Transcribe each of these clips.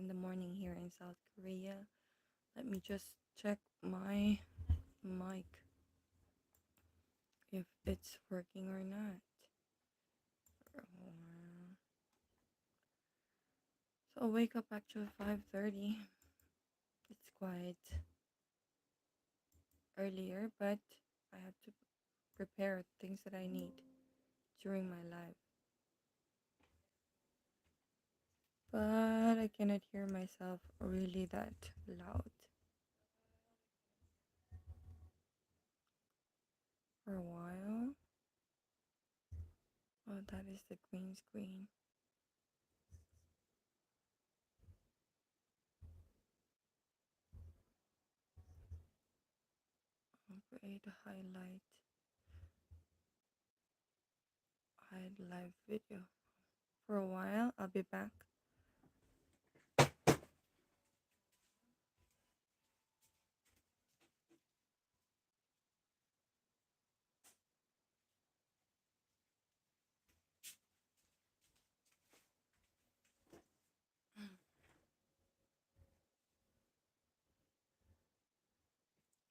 in the morning here in South Korea. Let me just check my mic if it's working or not. So I wake up actually 5:30. It's quite earlier, but I have to prepare things that I need during my life. But I cannot hear myself really that loud for a while. Oh, that is the green screen. I'll create a hide live video for a while. I'll be back.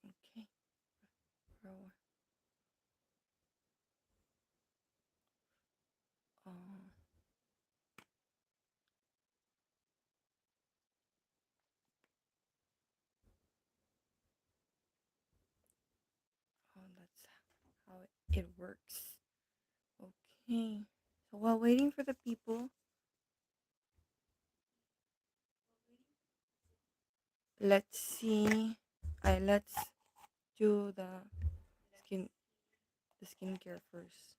Okay, for a while. Oh, that's how it works. Okay, so while waiting for the people, let's see. Let's do skin the skincare first.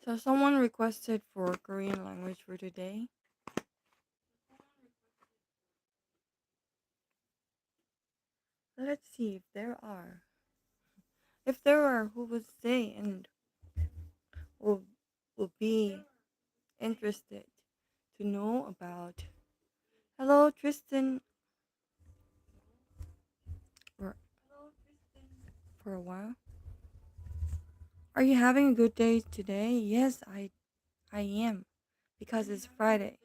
So someone requested for Korean language for today. Let's see if there are. If there are, who would say and will will be interested to know about. Hello, Tristan. For for a while. Are you having a good day today? Yes, I am, because it's Friday.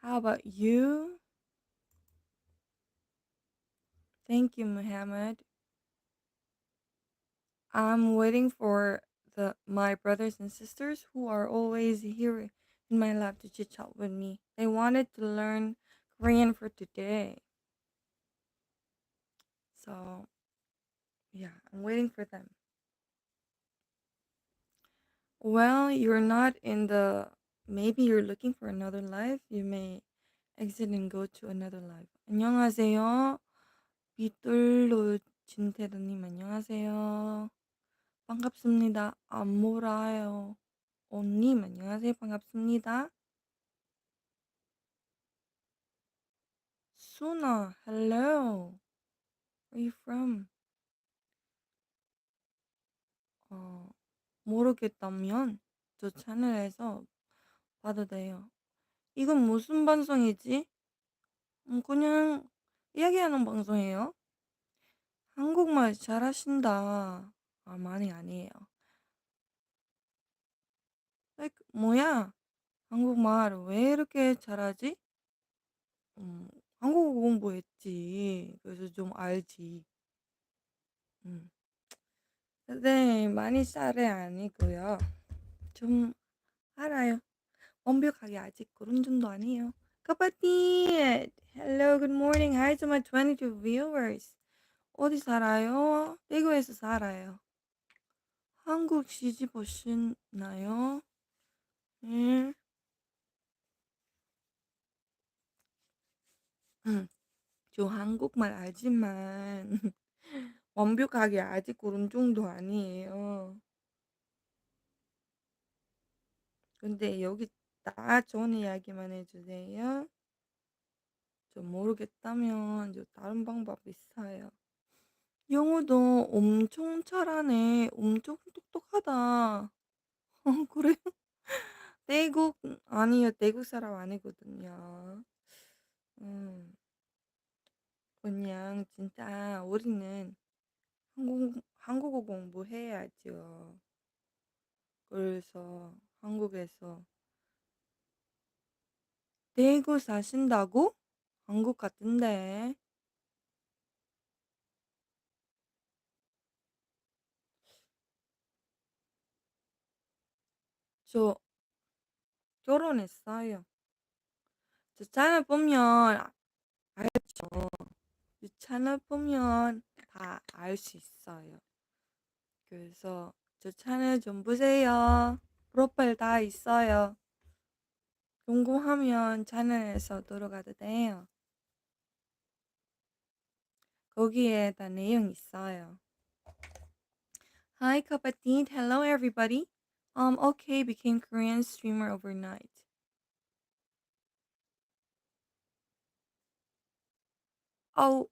How about you? Thank you, Muhammad. I'm waiting for the my brothers and sisters who are always here in my lab to chit chat with me. They wanted to learn Korean for today. So yeah, I'm waiting for them. Well, you're not in the maybe you're looking for another life. You may exit and go to another life. 안녕하세요. 비뚤로 진테르님 안녕하세요. 반갑습니다. 안모라요. 오님 안녕하세요. 반갑습니다. Suna, hello. Where are you from? 어, 모르겠다면 저 채널에서 봐도 돼요. 이건 무슨 방송이지? 그냥 이야기하는 방송이에요. 한국말 잘하신다. 아, 많이 아니에요. 뭐야? 한국말 왜 이렇게 잘하지? 한국어 공부했지. 그래서 좀 알지. 음. 네, 많이 쌀은 아니고요. 좀 알아요. 완벽하게 아직 그런 정도 아니에요. kapatid! Hello, good morning. Hi to my 22 viewers. 어디 살아요? 대구에서 살아요. 한국 시집 오셨나요? 네. 저 한국말 알지만 완벽하게 아직 그런 정도 아니에요. 근데 여기 다 좋은 이야기만 해주세요. 저 모르겠다면 저 다른 방법 있어요. 영어도 엄청 잘하네. 엄청 똑똑하다. 그래요? 대국 아니요. 대국 사람 아니거든요. 음. 그냥 진짜 우리는 한국어 공부해야죠. 그래서 한국에서 대구 사신다고? 한국 같은데. 저 결혼했어요. 저 채널 보면 알죠. 이 채널 보면 다 알 수 있어요. 그래서 저 채널 좀 보세요. 프로파일 다 있어요. 궁금하면 채널에서 들어가도 돼요. 거기에 다 내용 있어요. Hi, kapatid. Hello, everybody. Okay, became Korean streamer overnight. Oh,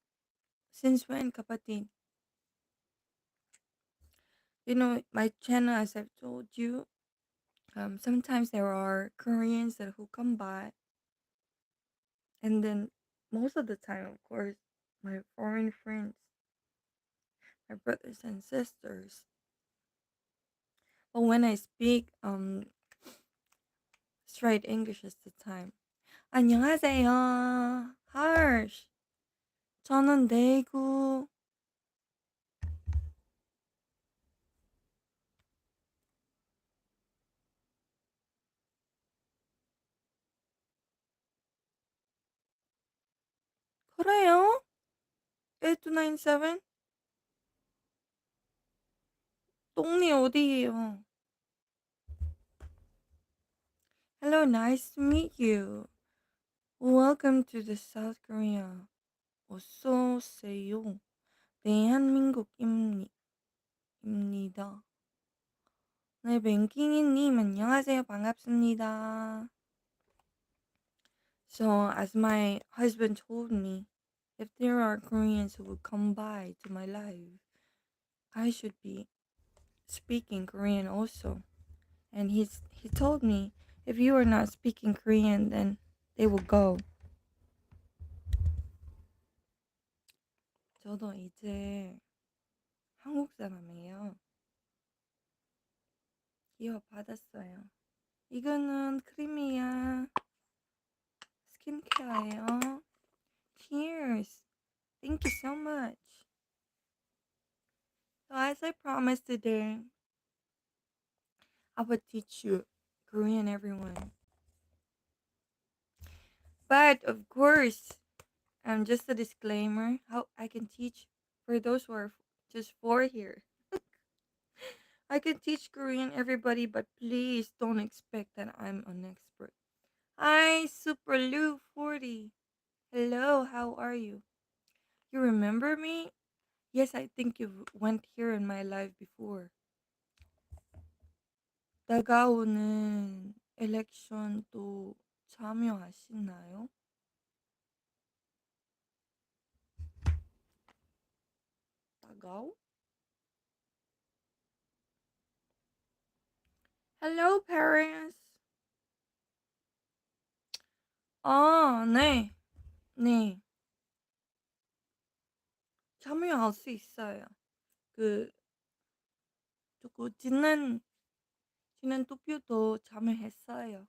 since when, kapatid? You know, my channel, as I've told you, sometimes there are Koreans that who come by, and then most of the time, of course, my foreign friends, my brothers and sisters. But when I speak straight English is the time. 안녕하세요. Harsh. 저는 대구. 그래요? 8297? 똥이 어디예요? Hello, nice to meet you. Welcome to the South Korea. 어서 오세요. 대한민국입니다. 네, 뱅킹이님 안녕하세요. 반갑습니다. So, as my husband told me, if there are Koreans who would come by to my life, I should be speaking Korean also. And he told me, if you are not speaking Korean, then they will go. 저도 이제 한국 사람이에요. 기업 받았어요. 이거는 크림이야. 스킨케어예요. Cheers. Thank you so much. So as I promised today, I would teach you Korean, everyone. But of course, just a disclaimer, how I can teach for those who are just four here. I can teach Korean, everybody, but please don't expect that I'm an expert. Hi, Super Lou 40. Hello, how are you? You remember me? Yes, I think you went here in my life before. 다가오는 엘렉션 또 참여하시나요? 다가오? Hello, Paris. 아, 네. 네. 참여할 수 있어요. 그, 조금 지난 투표도 참여했어요.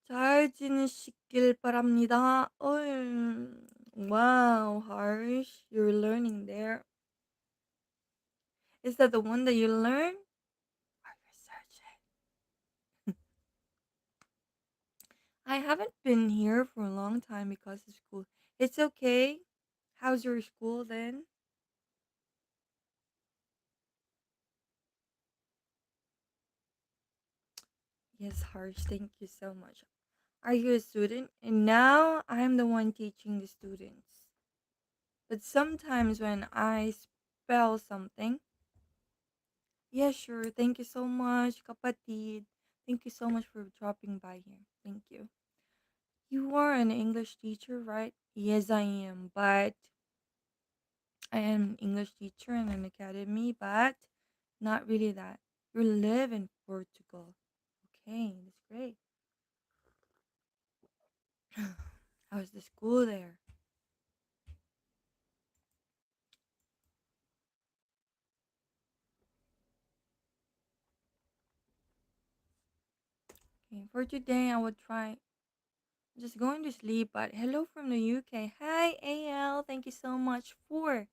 잘 지내시길 바랍니다. Wow, Harsh, you're learning there. Is that the one that you learn? I research it. I haven't been here for a long time because of school. It's okay. How's your school then? Yes, Harsh, thank you so much. Are you a student? And now I'm the one teaching the students. But sometimes when I spell something, yeah, sure. Thank you so much, kapatid. Thank you so much for dropping by here. Thank you. You are an English teacher, right? Yes, I am. But I am an English teacher in an academy, but not really that. You live in Portugal. Okay, that's great. How's the school there? Okay, for today, I would try just going to sleep. But hello from the UK. Hi, AL. Thank you so much for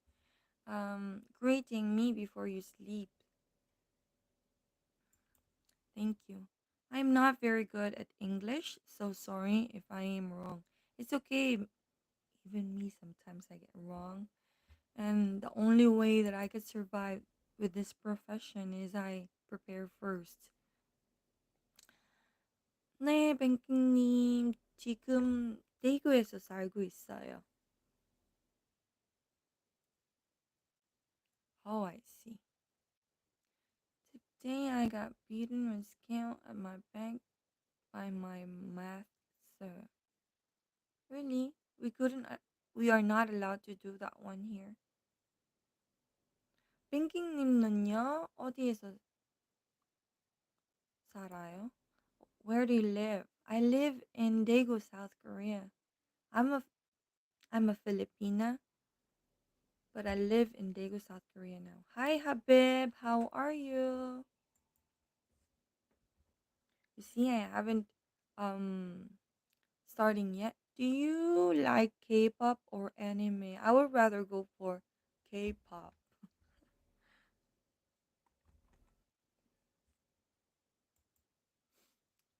greeting me before you sleep. Thank you. I'm not very good at English, so sorry if I am wrong. It's okay. Even me, sometimes I get wrong. And the only way that I could survive with this profession is I prepare first. 네, 뱅킹님. 지금 대구에서 살고 있어요. Oh, I see. Today I got beaten with scale at my bank by my math sir. Really? We couldn't. We are not allowed to do that one here. 뱅킹님은요? 어디에서 살아요? Where do you live? I live in Daegu, South Korea. I'm a I'm a Filipina, but I live in Daegu, South Korea now. Hi, Habib. How are you? You see, I haven't um starting yet. Do you like K-pop or anime? I would rather go for K-pop.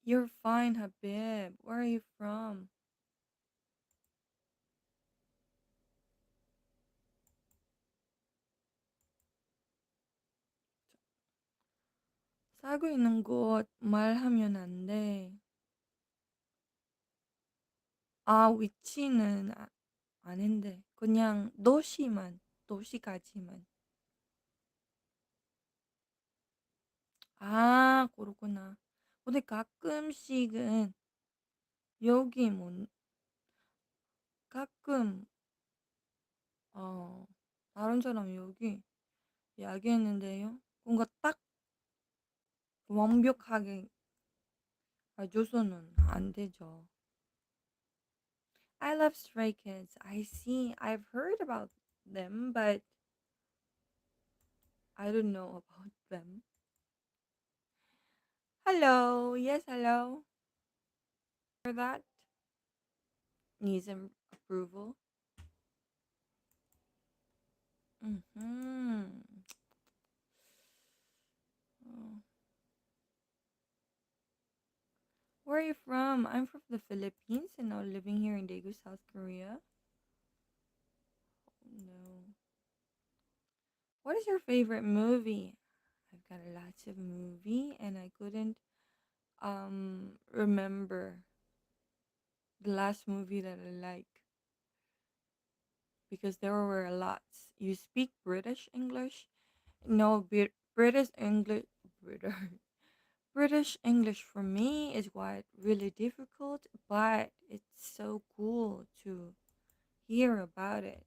You're fine, Habib. Where are you from? 살고 있는 곳 말하면 안 돼. 아, 위치는 아닌데. 그냥 도시까지만. 아, 그렇구나. 근데 가끔씩은 여기 뭐 가끔 어 다른 사람 여기 이야기했는데요. 뭔가 딱 완벽하게 알려줘서는 안 되죠. I love Stray Kids. I see. I've heard about them, but I don't know about them. Hello. Yes, hello. For that needs approval. Mm-hmm. Oh. Where are you from? I'm from the Philippines and now living here in Daegu, South Korea. No. What is your favorite movie? I've got lots of movie and I couldn't remember the last movie that I like because there were lots. You speak British English? No, British English British British English for me is quite really difficult, but it's so cool to hear about it.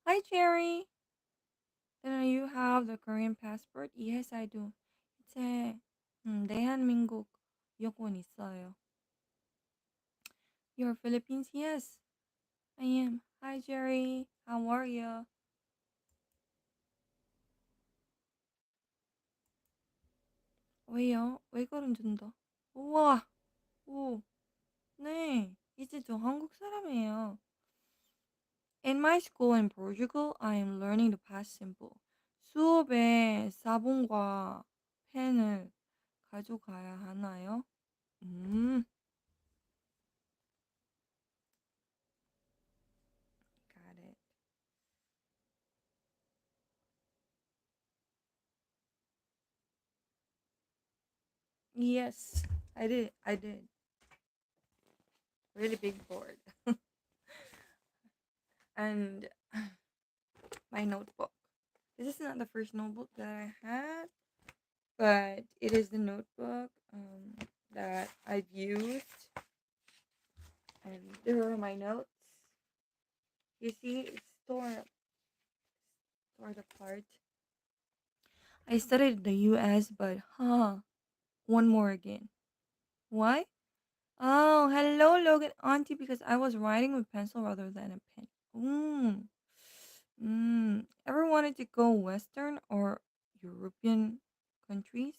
Okay, hi Jerry. Then you have the Korean passport? Yes, I do. 이제 대한민국 여권 있어요. You're Philippines? Yes, I am. Hi Jerry. How are you? 왜요? 왜 그런준다? 우와. 오. 네. 이제 저 한국 사람이에요. In my school in Portugal, I am learning the past simple. 수업에 사본과 펜을 가져가야 하나요? 음, got it. Yes, I did. I did. Really big board. And my notebook. This is not the first notebook that I had, but it is the notebook that I've used. And there are my notes. You see, it's stored apart. I studied in the US, but one more again. Why? Oh, hello, Logan Auntie, because I was writing with pencil rather than a pen. Ever wanted to go Western or European countries?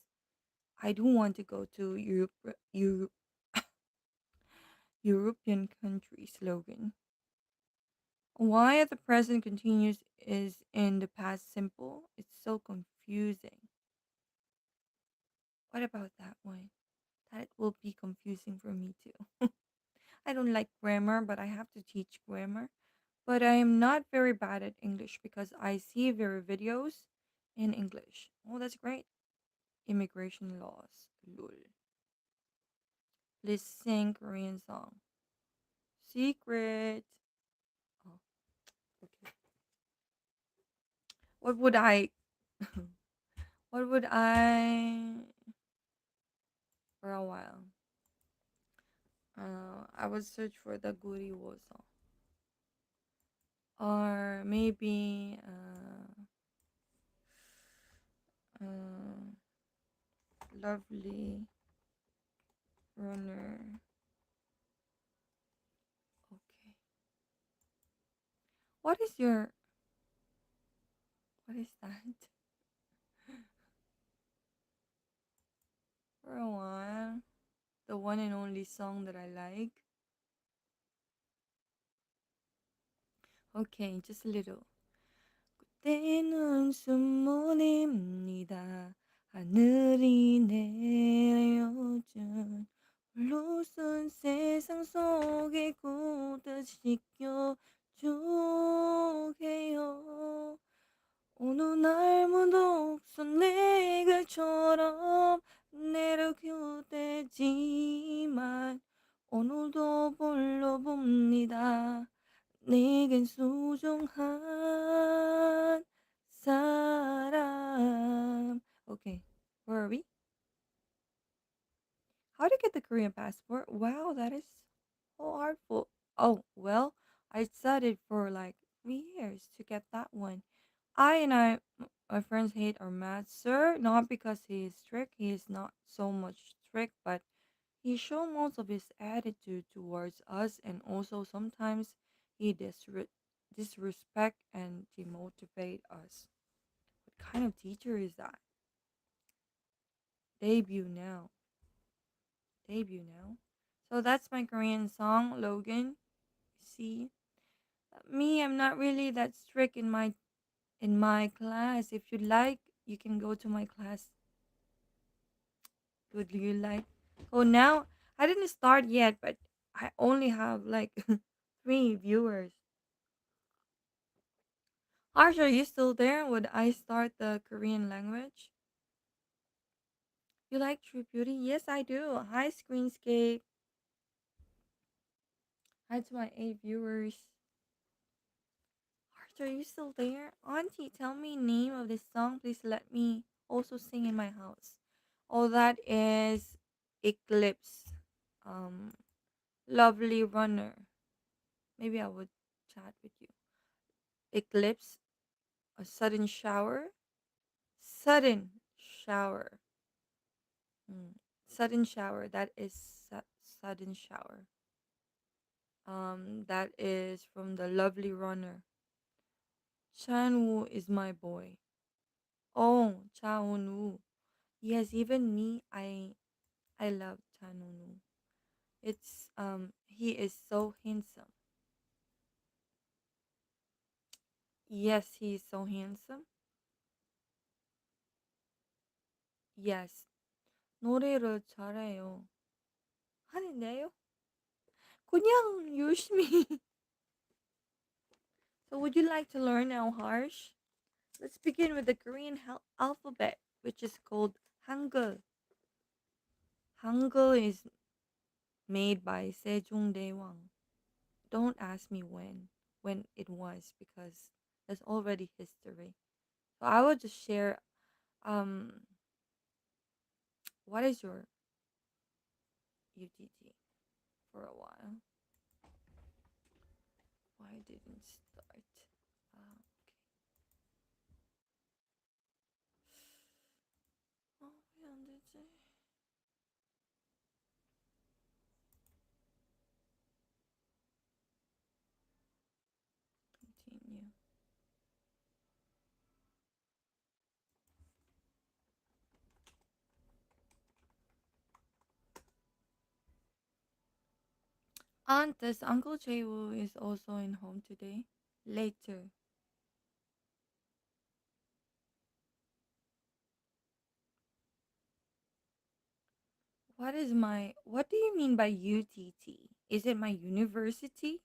I do want to go to European countries, Logan. Why at the present continuous is in the past simple? It's so confusing. What about that one? That will be confusing for me too. I don't like grammar, but I have to teach grammar. But I am not very bad at English because I see their videos in English. Oh, that's great. Immigration laws. Lul. Please sing Korean song. Secret. Oh, okay. What would I? What would I? For a while. I would search for the Guri Wo song, or maybe uh, lovely runner. Okay. What is your? What is that? For a while, the one and only song that I like. Okay, just a little. 때는 숨물입니다. 하늘이 내려준 홀로선 세상 속에 굳어 지켜주게요. 어느 날 문득 내 글처럼 내려교대지만 오늘도 불러봅니다. 내겐 소중한 사람. Okay, where are we? How to get the Korean passport? Wow, that is so hardful. Oh, well, I studied for like 3 years to get that one. My friends hate our math sir, not because he is strict. He is not so much strict, but he show most of his attitude towards us, and also sometimes he disrespect and demotivate us. What kind of teacher is that? Debut now. Debut now. So that's my Korean song, Logan. See, me, I'm not really that strict in my class. If you like, you can go to my class. Would you like? Oh, now I didn't start yet, but I only have like 3 viewers. Harsh, are you still there? Would I start the Korean language? You like True Beauty? Yes, I do. Hi, Screenscape. Hi to my 8 viewers. Harsh, are you still there? Auntie, tell me name of this song. Please let me also sing in my house. Oh, that is Eclipse. Um, Lovely Runner. Maybe I would chat with you. Eclipse, a sudden shower. Sudden shower. Mm. Sudden shower. That is sudden shower. That is from the Lovely Runner. Chanwoo is my boy. Oh, Chanwoo. Yes, even me, I love Chanwoo. He is so handsome. Yes, he is so handsome. Yes, 노래를 잘해요. 하는데요? 그냥 열심히. So would you like to learn now, Harsh? Let's begin with the Korean alphabet, which is called Hangul. Hangul is made by Sejong Daewang. Don't ask me when it was, because that's already history. So I will just share um what is your UTT for a while. Why didn't start? Okay. 왜 안 되지? Does Uncle Jaewoo is also in home today? Later. What do you mean by UTT? Is it my university?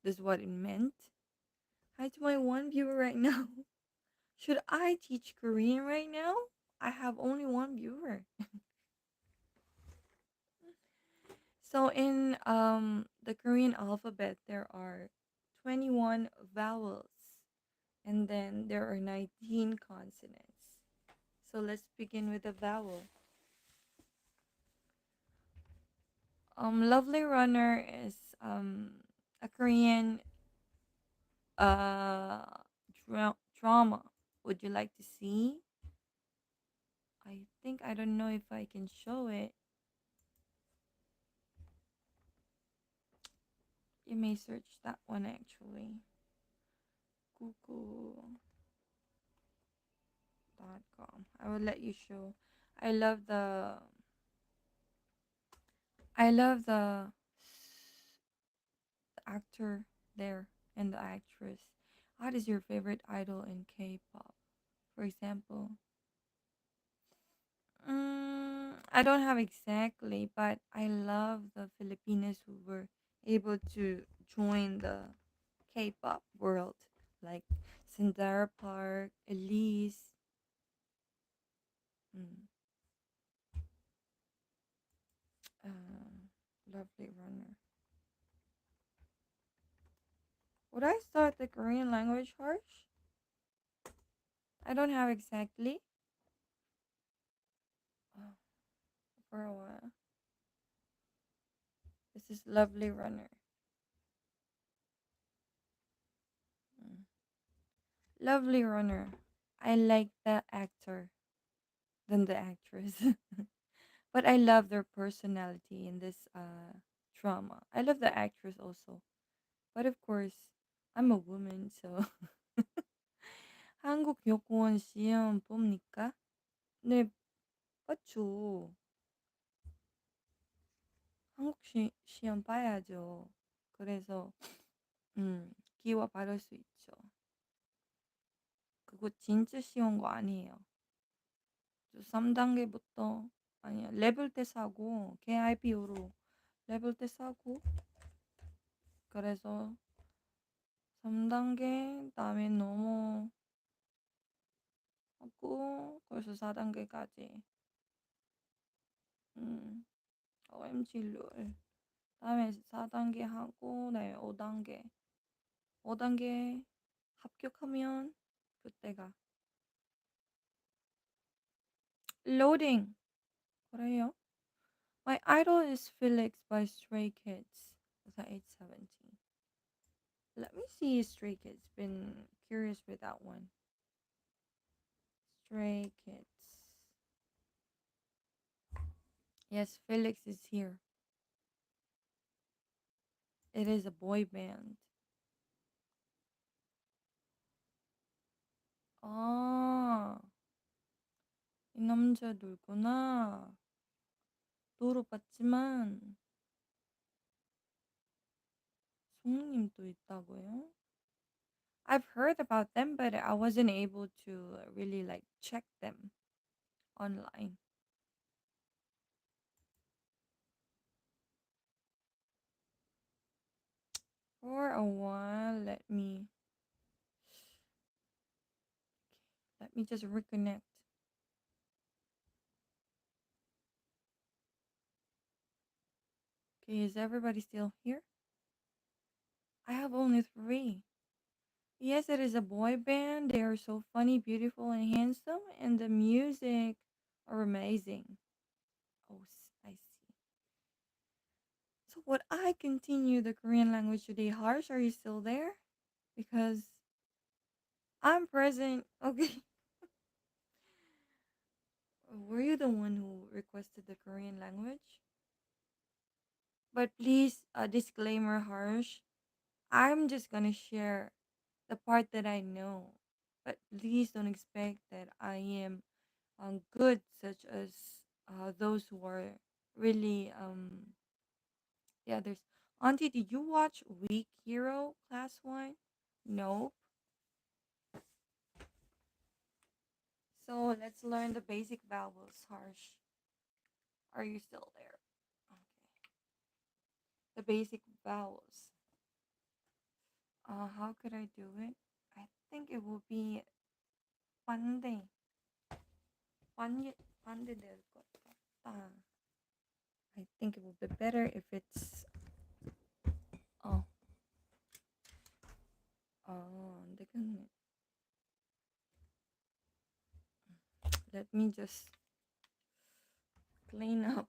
That's what it meant? Hi to my one viewer right now. Should I teach Korean right now? I have only one viewer. So in the Korean alphabet there are 21 vowels and then there are 19 consonants. So let's begin with the vowel. Lovely Runner is a Korean uh drama. Would you like to see? I don't know if I can show it. You may search that one actually. Google.com. I will let you show. I love the I love the actor there and the actress. What is your favorite idol in K-pop? For example, I don't have exactly, but I love the Filipinas who were able to join the K-pop world, like Sindara Park, Elise, mm, Lovely Runner. Would I start the Korean language harsh? I don't have exactly. Oh, for a while. This is Lovely Runner. Mm. Lovely Runner. I like the actor than the actress. But I love their personality in this drama. I love the actress also. But of course, I'm a woman, so 한국 여권 시험 봅니까? 네, 맞죠. 시험 봐야죠. 그래서 기와 받을 수 있죠. 그거 진짜 쉬운 거 아니에요. 3단계부터 아니야 레벨 때 사고 KIPO로 레벨 때 사고 그래서 3단계 다음에 넘어하고 그래서 4단계까지 OMG 룰 다음에 4단계 하고 네 5단계 5단계 합격하면 그때가 loading 그래요? My idol is Felix by Stray Kids. That's 817. Let me see Stray Kids. Been curious with that one. Stray Kids. Yes, Felix is here. It is a boy band. 아, 이 남자 놀구나. 노로 봤지만 송님도 있다고요? I've heard about them, but I wasn't able to really like check them online. For a while, let me just reconnect. Okay, is everybody still here? I have only three. Yes, it is a boy band. They are so funny, beautiful, and handsome, and the music are amazing. Oh, I see. So, would I continue the Korean language today? Harsh, are you still there? Because I'm present. Okay. Were you the one who requested the Korean language? But please, a disclaimer, Harsh. I'm just gonna share the part that I know. But please don't expect that I am good, such as those who are. really yeah, there's Auntie, did you watch Weak Hero Class 1? No. So let's learn the basic vowels, Harsh. Are you still there? Okay. The basic vowels. How could I do it? I think it will be pande. Pande, pande del kota. I think it will be better if it's oh the goodness. Let me just clean up.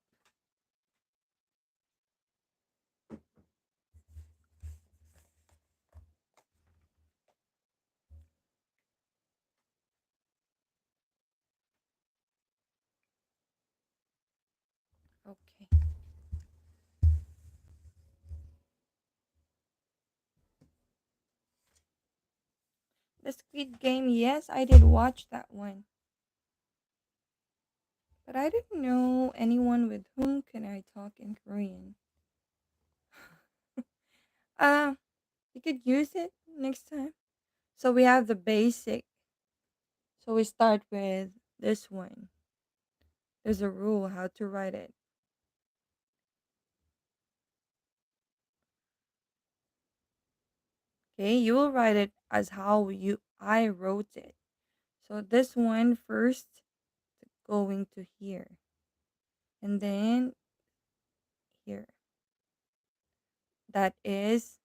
Okay. The Squid Game, yes, I did watch that one. But I didn't know anyone with whom can I talk in Korean. Uh, you could use it next time. So we have the basic. So we start with this one. There's a rule how to write it. Okay, you will write it as how you I wrote it. So this one first going to here and then here. That is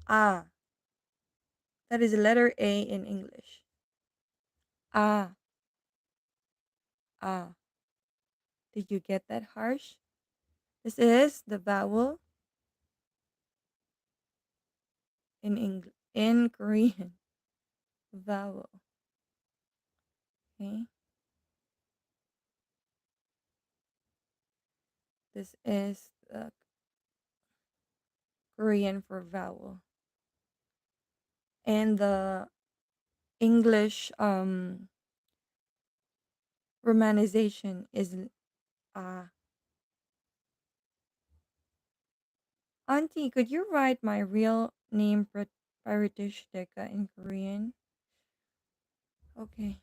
ah. That is letter A in English. Ah, ah. Did you get that, Harsh? This is the vowel in English in Korean. Vowel. Okay. This is the Korean for vowel. And the English romanization is ah. Auntie, could you write my real name Parityshdeka in Korean? Okay.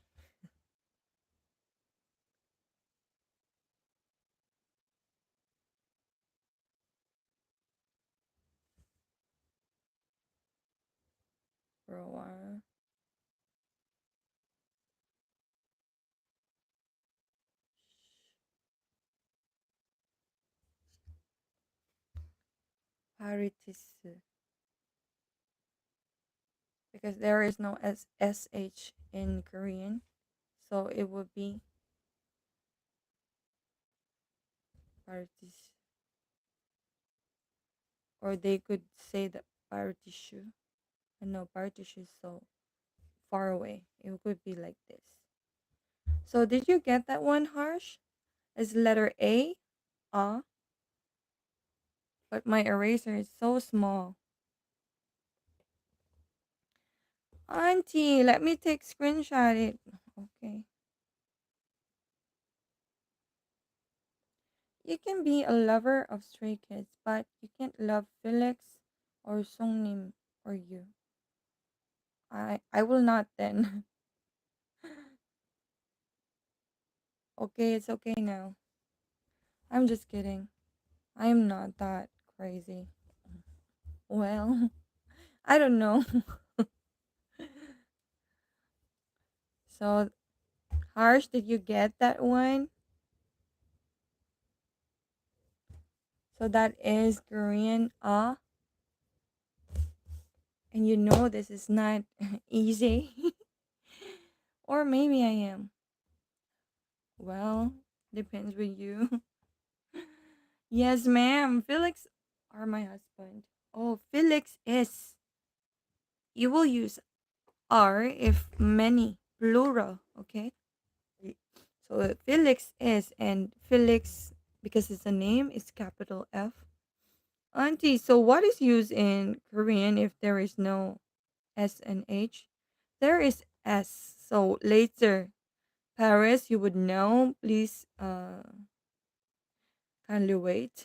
For a while. Paritys. Because there is no SH in Korean. So it would be Paritys. Or they could say that Parityshu. And no, Parityshu is so far away. It could be like this. So did you get that one, Harsh? Is letter A? But my eraser is so small. Auntie, let me take screenshot it. Okay. You can be a lover of stray kids, but you can't love Felix or Songnim or you. I will not then. Okay, it's okay now. I'm just kidding. I am not that crazy. Well, I don't know. So, Harsh, did you get that one? So that is Korean and you know this is not easy. Or maybe I am. Well, depends with you. Yes, ma'am. Felix are my husband. Oh, Felix is. You will use are if many, plural, okay? So Felix is, and Felix, because it's a name, is capital F. Auntie, so what is used in Korean if there is no S and H? There is S. So later, Paris, you would know. Please Kindly wait.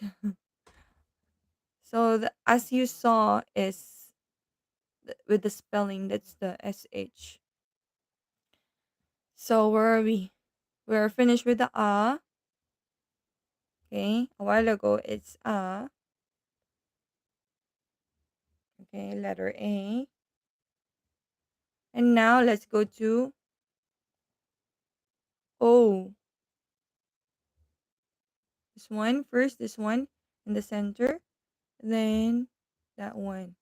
So as you saw is with the spelling, that's the sh. So where are we? We're finished with the a. Okay, a while ago it's a. Okay, letter A. And now let's go to O. This one first, this one in the center, then that one.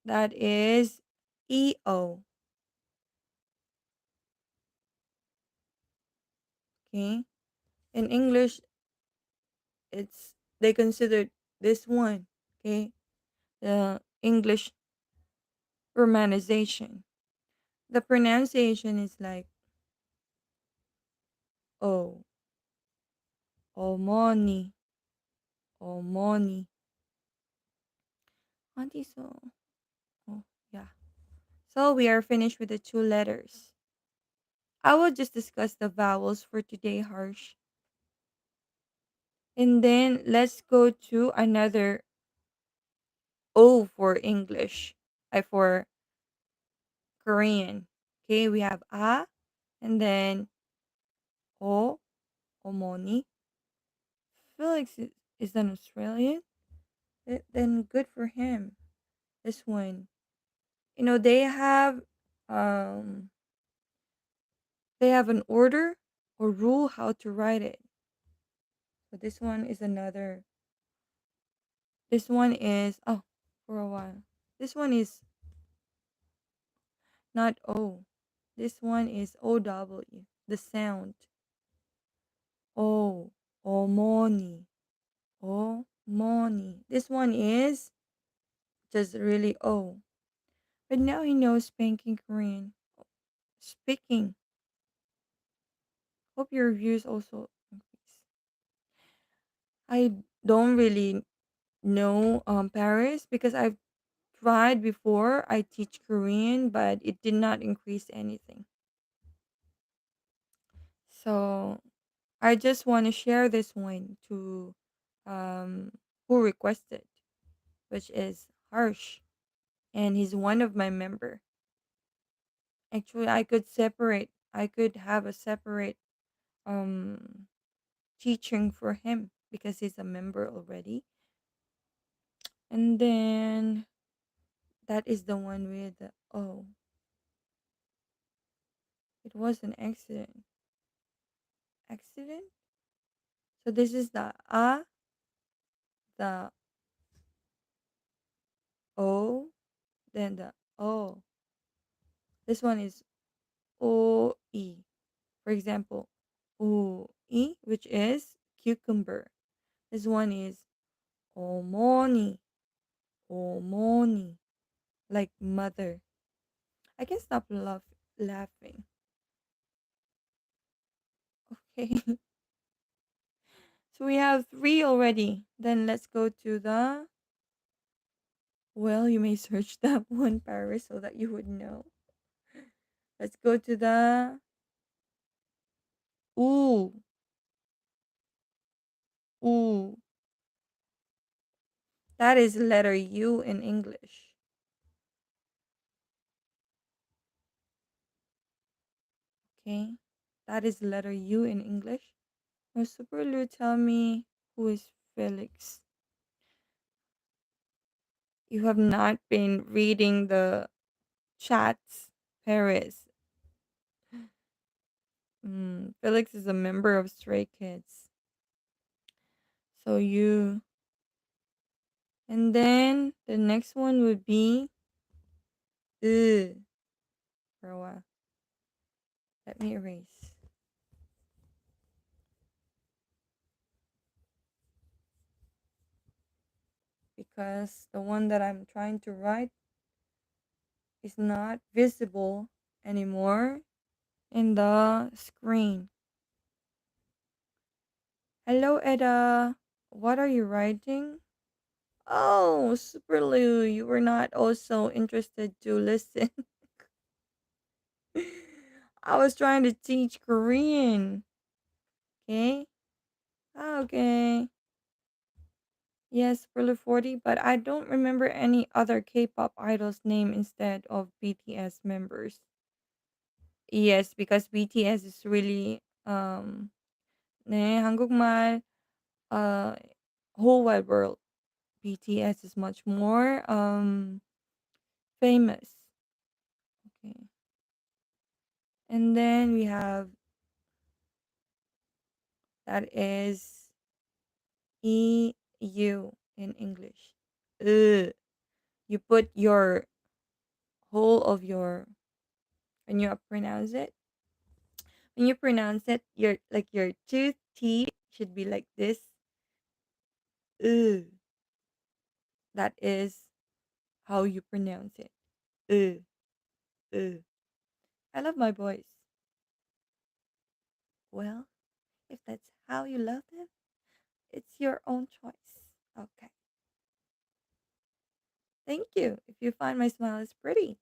That is EO. Okay. In English, it's they consider this one. Okay. The English romanization. The pronunciation is like O. Omoni. Omoni. Auntie, so. Oh, yeah. So we are finished with the two letters. I will just discuss the vowels for today, Harsh. And then let's go to another O for English. I for Korean. Okay, we have A and then O, Omoni. Felix is an Australian. Then good for him. This one. Um they have an order or rule how to write it. So this one is another. This one is for a while. This one is not O. This one is OW. The sound. O. Omoni. Omoni. This one is just really O. But now he knows spanking Korean. Speaking. Hope your views also increase. I don't really know Paris because I've tried before. I teach Korean, but it did not increase anything. So I just want to share this one to um, who requested, which is Harsh, and he's one of my member. Actually, I could separate. I could have a separate um teaching for him because he's a member already. And then that is the one with the it was an accident. Accident. So this is the the O, then the O. This one is O E. For example, O E, which is cucumber. This one is omoni, omoni, like mother. I can stop laughing. Okay. So we have three already. Then let's go to the. Well, you may search that one, Paris, so that you would know. Let's go to the ooh, ooh. That is letter U in English. Okay, that is letter U in English. Now, Super Lu, tell me who is Felix. You have not been reading the chats, Paris. Felix is a member of Stray Kids. So you. And then the next one would be ugh, for a while. Let me erase. Because the one that I'm trying to write is not visible anymore in the screen. Hello, Eda. What are you writing? Oh, Super Lou, you were not also interested to listen. I was trying to teach Korean. Okay? Ah, okay. Yes, Superlu 40, but I don't remember any other K-pop idol's name instead of BTS members. Yes, because BTS is really 네, 한국말 uh whole wide world. BTS is much more famous. Okay. And then we have that is EU in English. Ugh. You put your whole of your when you pronounce it. When you pronounce it, your two teeth should be like this. Ugh. That is how you pronounce it. Ugh. Ugh. I love my voice. Well, if that's how you love them, it's your own choice. Okay. Thank you. If you find my smile is pretty.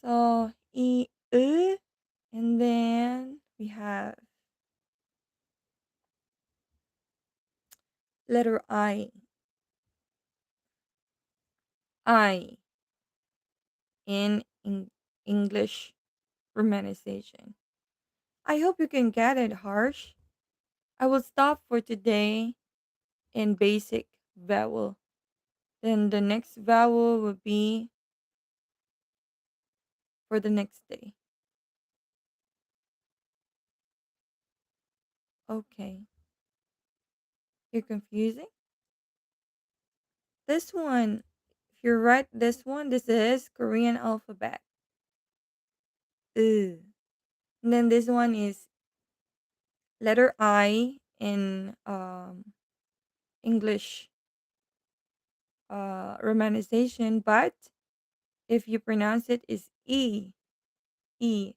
So and then we have letter I. I in English romanization. I hope you can get it, Harsh. I will stop for today in basic vowel. Then the next vowel will be for the next day. Okay. You're confusing? This one, if you write this one, this is Korean alphabet. Ugh. And then this one is letter I in English romanization, but if you pronounce it is E. E.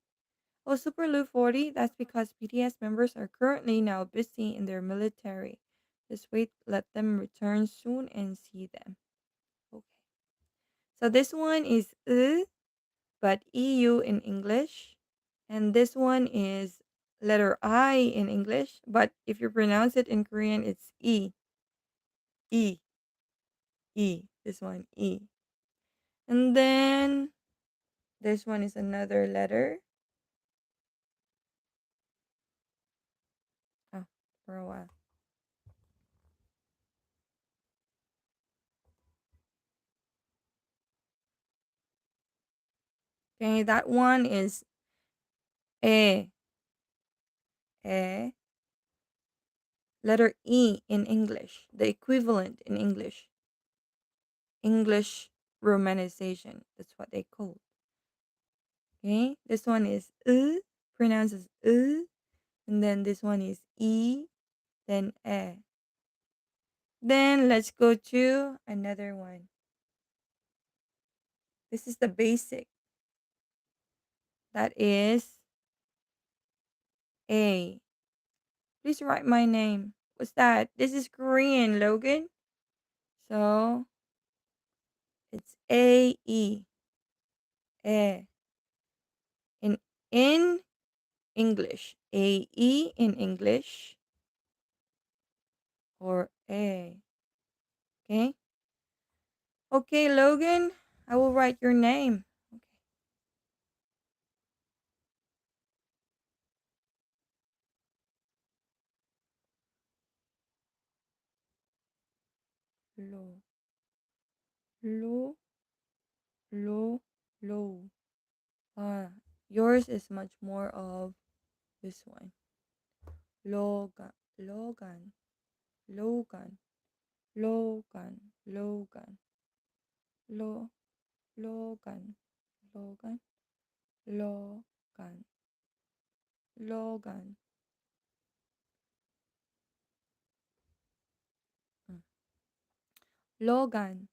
Oh, Super Lu 40, that's because BTS members are currently now busy in their military. Just wait, let them return soon and see them. Okay. So this one is but EU in English. And this one is letter I in English, but if you pronounce it in Korean, it's E. E. E. This one, E. And then this one is another letter. Oh, for a while. Okay, that one is E. E. Letter E in English, the equivalent in English. English romanization. That's what they call. Okay, this one is pronounced as and then this one is E, then E. Then let's go to another one. This is the basic. That is A. Please write my name. What's that? This is Korean, Logan. So it's A E. E. In English. A E in English or A. Okay? Okay, Logan, I will write your name. Okay. Lo, lo, lo. Ah, yours is much more of this one. Logan, Logan, Logan, Logan, Logan, Lo, Logan, Logan, Logan, Logan. Mm. Logan.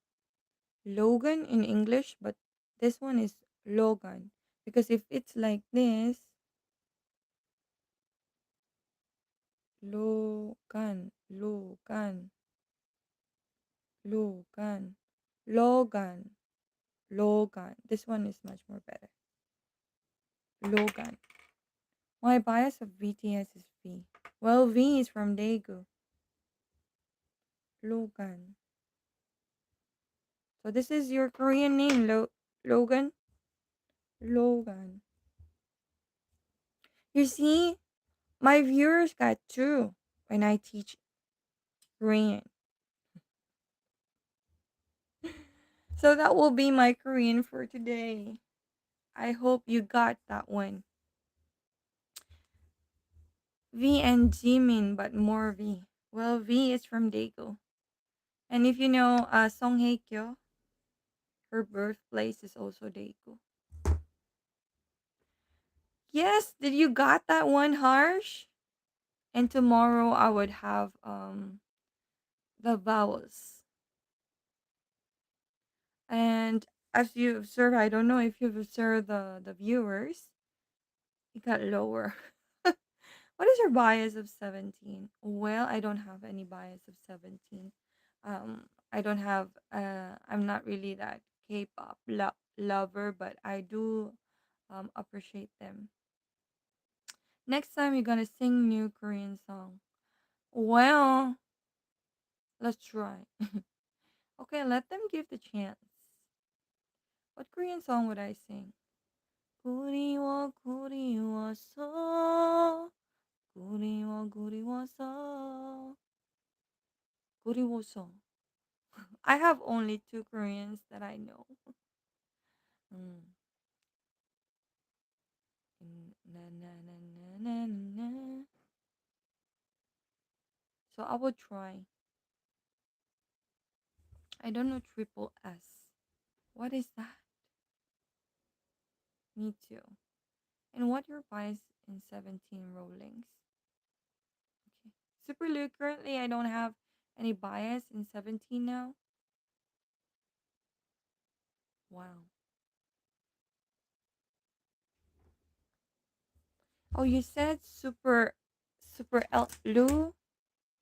Logan in English, but this one is Logan. Because if it's like this, Logan, Logan, Logan, Logan, Logan. This one is much more better. Logan. My bias of BTS is B. Well, V is from Daegu. Logan. So this is your Korean name, Logan? Logan. You see, my viewers got two when I teach Korean. So that will be my Korean for today. I hope you got that one. V and Jimin, but more V. Well, V is from Daegu. And if you know Song Hye Kyo, her birthplace is also Daegu. Yes, did you got that one, Harsh? And tomorrow I would have the vowels. And as you observe, I don't know if you've observed the viewers, it got lower. What is your bias of 17? Well, I don't have any bias of 17. I don't have, I'm not really that K-pop lover, but I do appreciate them. Next time you're gonna sing new Korean song. Well, let's try. Okay, let them give the chance. What Korean song would I sing? 그리워 그리워서 그리워 그리워서 그리워서 I have only two Koreans that I know. Mm. Na, na, na, na, na, na. So I will try. I don't know triple S. What is that? Me too. And what your bias in 17 rollings? Okay. Super Luke, currently I don't have any bias in 17 now. Wow. Oh, you said super Lou.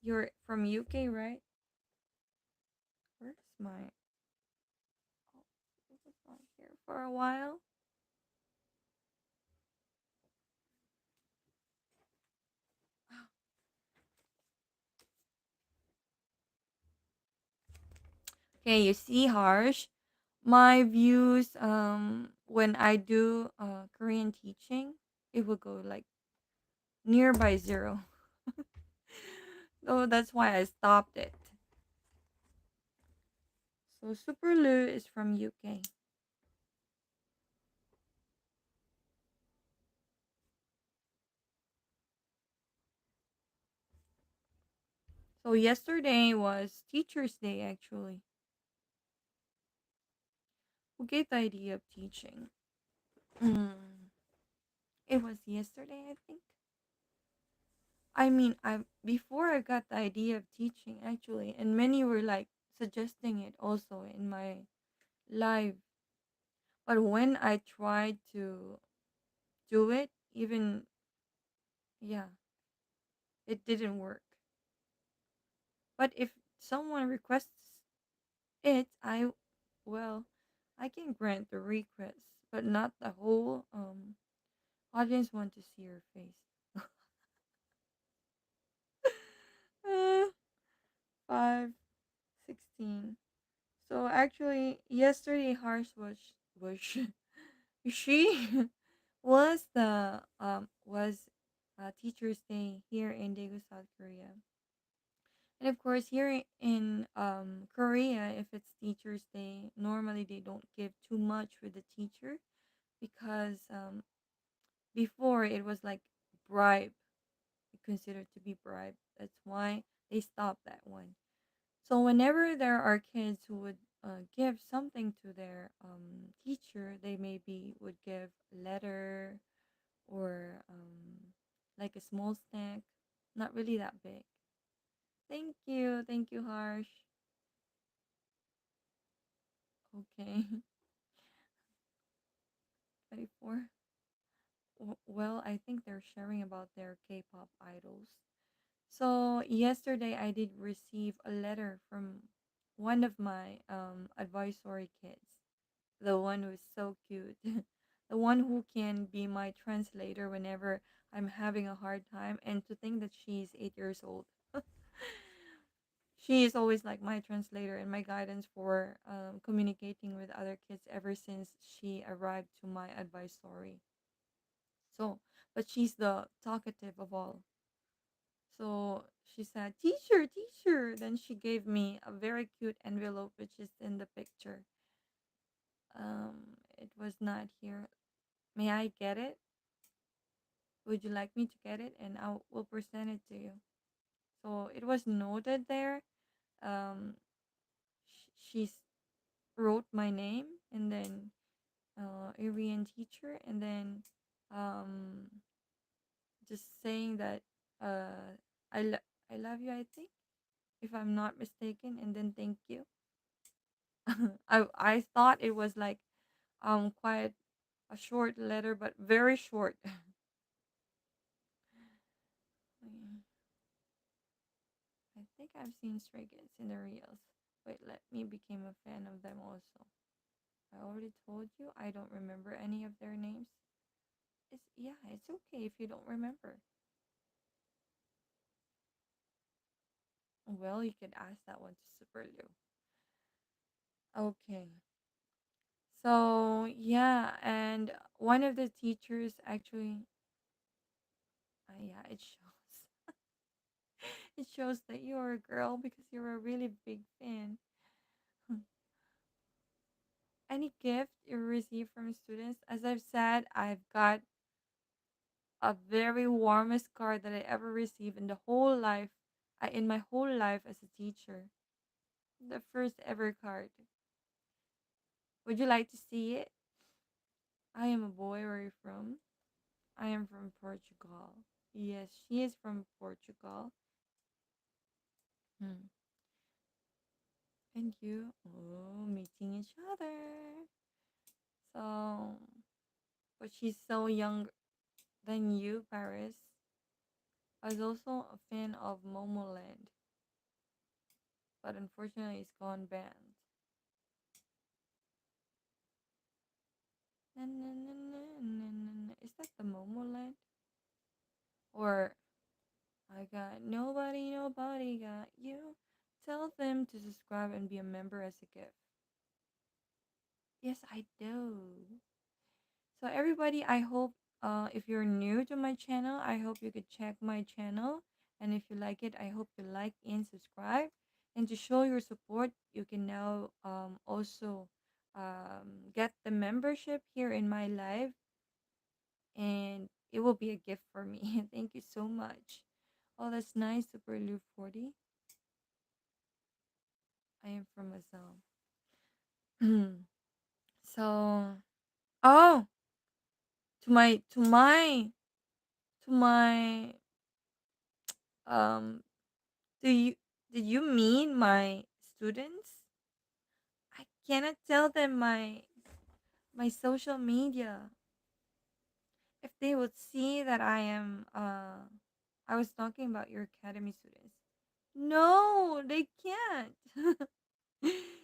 You're from UK, right? Where's my? Oh, it was not here for a while. Okay, you see, Harsh. My views when I do Korean teaching, it will go like nearby zero. So that's why I stopped it. So Super Lou is from UK. So yesterday was Teacher's Day actually. Who gave the idea of teaching? Mm, it was yesterday, I think. I mean, I before I got the idea of teaching actually, and many were like suggesting it also in my live. But when I tried to do it, even yeah, it didn't work. But if someone requests it, well, I can grant the request, but not the whole audience want to see your face. 5:16. So actually, yesterday Harsh was she was the was Teachers Day here in Daegu, South Korea. And of course, here in Korea, if it's Teachers Day, normally they don't give too much for the teacher because before it was like bribe, considered to be bribe. That's why they stopped that one. So whenever there are kids who would give something to their teacher, they maybe would give letter or like a small snack, not really that big. Thank you, Harsh. Okay, 24. Well, I think they're sharing about their K-pop idols. So yesterday I did receive a letter from one of my advisory kids, the one who's so cute. the one who can be my translator whenever I'm having a hard time. And to think that she's 8 years old. She is always like my translator and my guidance for communicating with other kids ever since she arrived to my advisory. So, but she's the talkative of all. So she said, "Teacher, teacher." Then she gave me a very cute envelope, which is in the picture. It was not here. May I get it? Would you like me to get it? And I will present it to you. So it was noted there. Um, she wrote my name and then Aryan teacher, and then um, just saying that I I love you. I think, if I'm not mistaken, and then thank you. I thought it was like quite a short letter, but very short. Mm, I think I've seen Stray Kids in the reels. Wait, let me become a fan of them also. I already told you I don't remember any of their names. It's yeah, it's okay if you don't remember. Well, you could ask that one to Super Lou. Okay. So yeah, and one of the teachers actually, yeah, it shows. It shows that you're a girl because you're a really big fan. Any gift you receive from students? As I've said, I've got a very warmest card that I ever received in the whole life, in my whole life as a teacher. The first ever card. Would you like to see it? I am a boy. Where are you from? I am from Portugal. Yes, she is from Portugal. Hmm. And you? Oh, meeting each other. So, but she's so young than you, Paris. I was also a fan of Momoland, but unfortunately it's gone banned. Na, na, na, na, na, na, na. Is that the Momoland? Or I got nobody, nobody got you. Tell them to subscribe and be a member as a gift. Yes, I do. So everybody, I hope if you're new to my channel, I hope you could check my channel. And if you like it, I hope you like and subscribe. And to show your support, you can now also get the membership here in my live, and it will be a gift for me. Thank you so much. Oh, that's nice, Super Lou 40. I am from Assam. So, oh, to my um do you did you mean my students? I cannot tell them my social media. If they would see that I was talking about your academy students. No, they can't.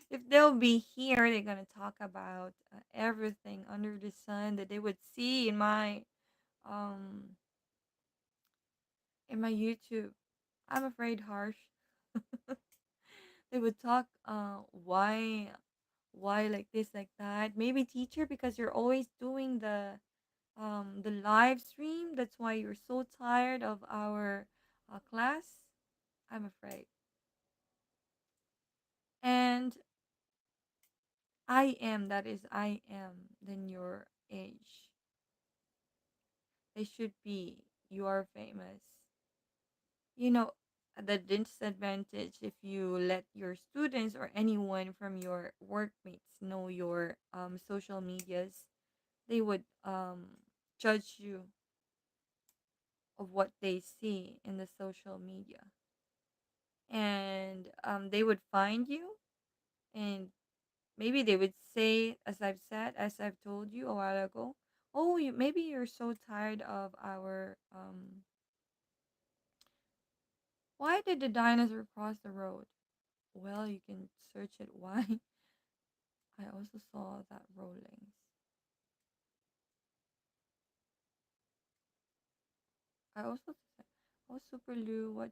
If they'll be here, they're gonna talk about everything under the sun that they would see um in my YouTube. I'm afraid harsh. They would talk why like this like that. Maybe teacher, because you're always doing the live stream, that's why you're so tired of our class. I'm afraid. And I am then your age. They should be. You are famous. You know, the disadvantage if you let your students or anyone from your workmates know your social medias, they would judge you of what they see in the social media, and they would find you, and maybe they would say, as I've told you a while ago, oh, maybe you're so tired of our why did the dinosaur cross the road? Well, you can search it. Why? I also saw that rolling. I also said, oh, Super Lou, what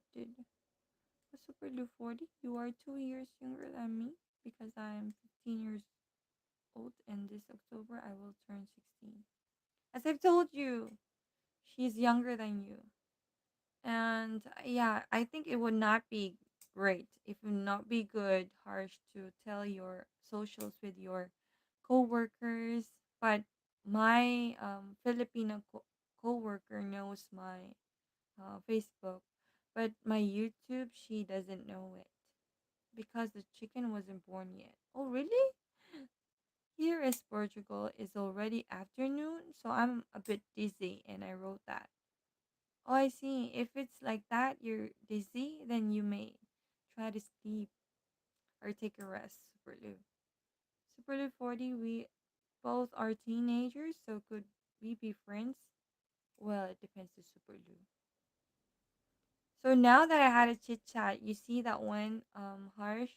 Super Lou 40? You are 2 years younger than me because I am 15 years old and this October I will turn 16. As I've told you, she's younger than you. And yeah, I think it would not be great. It would not be good, harsh to tell your socials with your coworkers. But my Filipino coworker knows my Facebook, but my YouTube, she doesn't know it because the chicken wasn't born yet. Oh, really? Here is Portugal. It's already afternoon, so I'm a bit dizzy, and I wrote that. Oh, I see. If it's like that, you're dizzy, then you may try to sleep or take a rest, Super Lou. Super Lou 40, we both are teenagers, so could we be friends? Well, it depends to Super Lou. So now that I had a chit chat, you see that one harsh.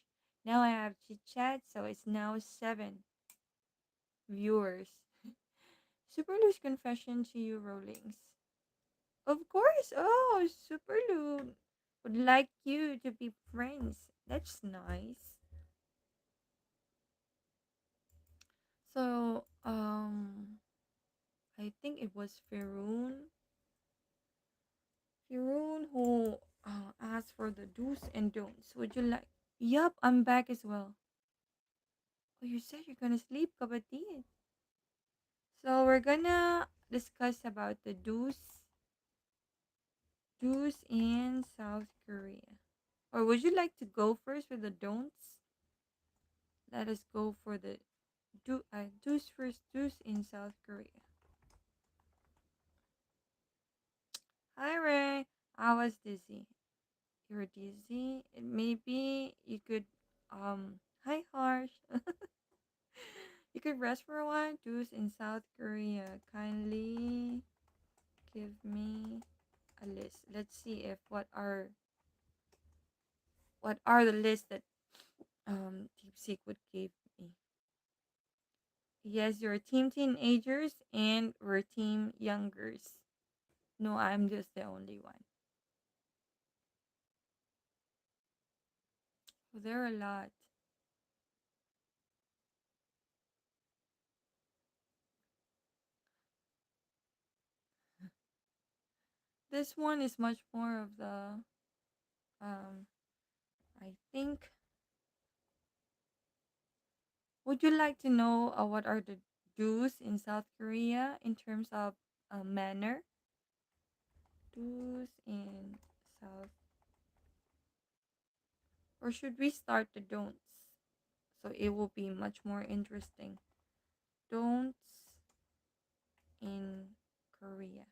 Now I have chit chat, so it's now 7 viewers. Super Lou's confession to you, Rollings. Of course. Oh, Super Lou would like you to be friends. That's nice. So, I think it was Firoon who asked for the do's and don'ts. Would you like? Yup, I'm back as well. Oh, you said you're gonna sleep, kapatid. So we're gonna discuss about the do's in South Korea. Or would you like to go first with the don'ts? Let us go for the do's first. Do's in South Korea. Hi Ray, I was dizzy. You're dizzy. Maybe you could Hi Harsh. You could rest for a while. Do's in South Korea. Kindly give me a list. Let's see if what are the lists that DeepSeek would give me. Yes, you're team teenagers and we're team youngers. No, I'm just the only one. Oh, there are a lot. This one is much more of the um I think. Would you like to know what are the do's in South Korea in terms of manner? Do's in South, or should we start the don'ts? So it will be much more interesting. Don'ts in Korea.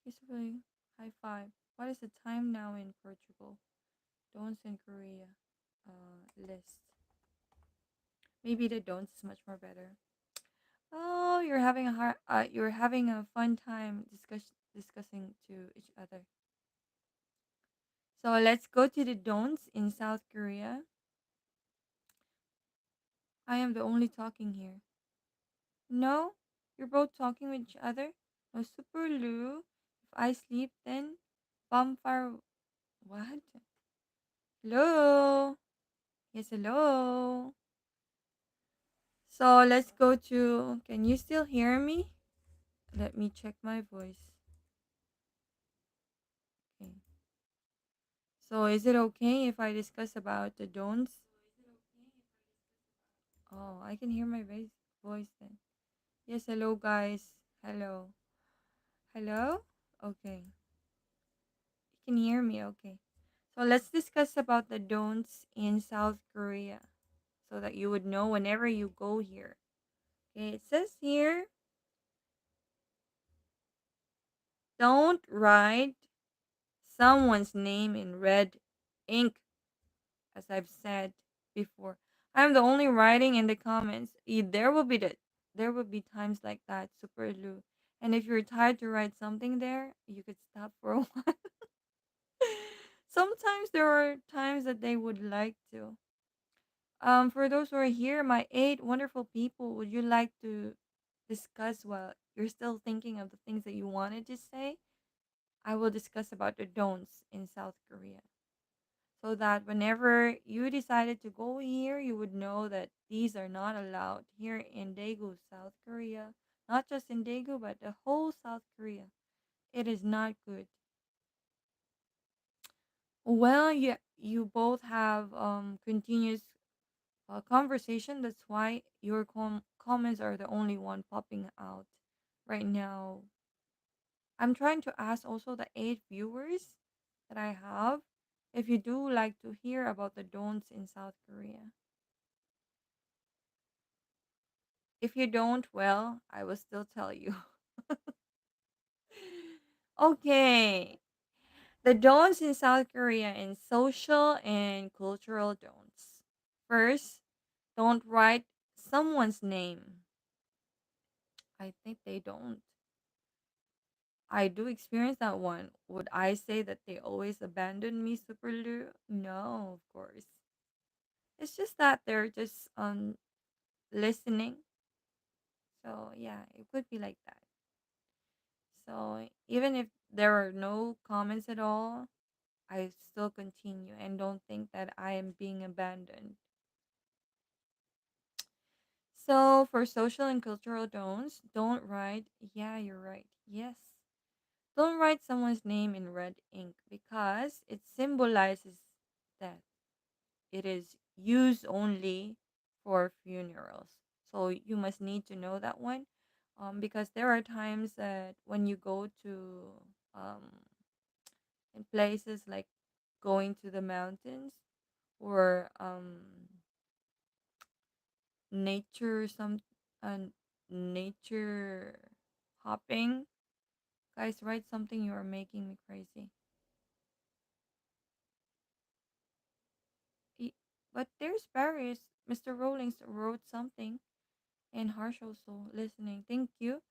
Basically, high five. What is the time now in Portugal? Don'ts in Korea. List. Maybe the don'ts is much more better. Oh, you're having a fun time discussing to each other. So let's go to the don'ts in South Korea. I am the only talking here. No, you're both talking with each other. No, Super Lou. If I sleep, then bonfire. What? Hello. Yes, hello. So let's go to. Can you still hear me? Let me check my voice. Okay. So is it okay if I discuss about the don'ts? Oh, I can hear my voice then. Yes, hello guys. Hello. Hello? Okay. You can hear me, okay. So let's discuss about the don'ts in South Korea so that you would know whenever you go here. Okay, it says here, don't write someone's name in red ink, as I've said before. I'm the only writing in the comments. There will be times like that, Super Lou. And if you're tired to write something there, you could stop for a while. Sometimes there are times that they would like to. For those who are here, my 8 wonderful people, would you like to? discuss while you're still thinking of the things that you wanted to say, I will discuss about the don'ts in South Korea. So that whenever you decided to go here, you would know that these are not allowed here in Daegu, South Korea. Not just in Daegu, but the whole South Korea. It is not good. Well, you both have continuous conversation. That's why your comments are the only one popping out right now. I'm trying to ask also the 8 viewers that I have if you do like to hear about the don'ts in South Korea. If you don't, well, I will still tell you. Okay. The don'ts in South Korea in social and cultural don'ts. First, don't write someone's name. I think they don't. I do experience that one. Would I say that they always abandon me, Super Lu? No, of course. It's just that they're just listening. So yeah, it could be like that. So even if there are no comments at all, I still continue and don't think that I am being abandoned. So for social and cultural don'ts, don't write, yeah, you're right. Yes. Don't write someone's name in red ink because it symbolizes death. It is used only for funerals. So you must need to know that one. Because there are times that when you go to um, in places like going to the mountains or nature some uh, nature hopping. Guys, write something. You are making me crazy. E- But there's Paris. Mr. Rawlings wrote something, and Harsh also listening. Thank you.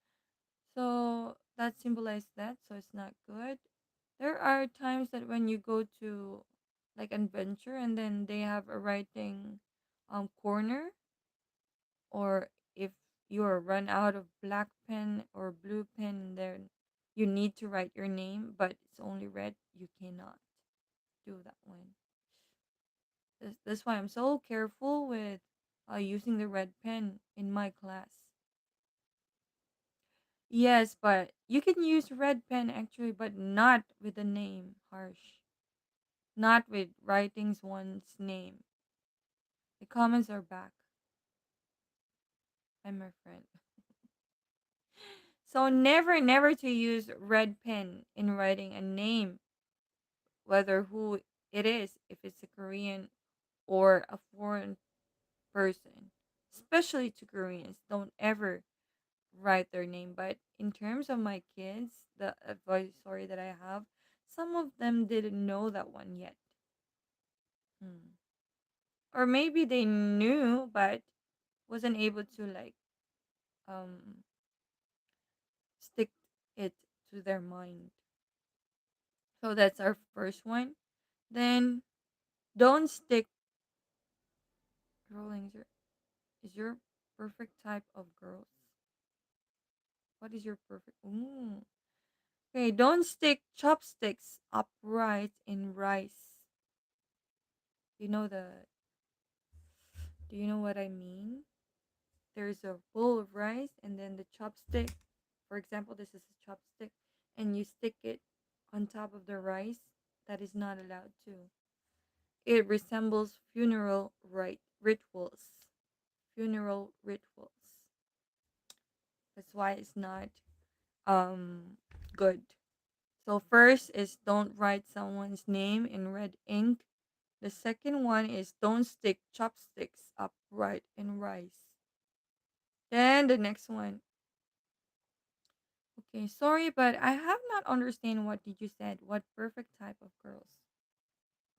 So that symbolizes that. So it's not good. There are times that when you go to like adventure, and then they have a writing corner, or if you're run out of black pen or blue pen, then you need to write your name, but it's only red. You cannot do that one. That's why I'm so careful with using the red pen in my class. Yes, but you can use red pen actually, but not with the name harsh. Not with writing's one's name. The comments are back. I'm my friend. So never to use red pen in writing a name, whether who it is, if it's a Korean or a foreign person. Especially to Koreans, don't ever write their name. But in terms of my kids, the advice story that I have, some of them didn't know that one yet. Hmm. Or maybe they knew but wasn't able to like um stick it to their mind. So that's our first one. Then don't stick rolling is your perfect type of girls. What is your perfect? Ooh. Okay, don't stick chopsticks upright in rice. You know the do you know what I mean? There's a bowl of rice and then the chopstick. For example, this is a chopstick and you stick it on top of the rice. That is not allowed to. It resembles funeral rituals. Funeral rituals. That's why it's not good. So first is don't write someone's name in red ink. The second one is don't stick chopsticks upright in rice. Then the next one. Okay, sorry, but I have not understand what did you said. What perfect type of girls?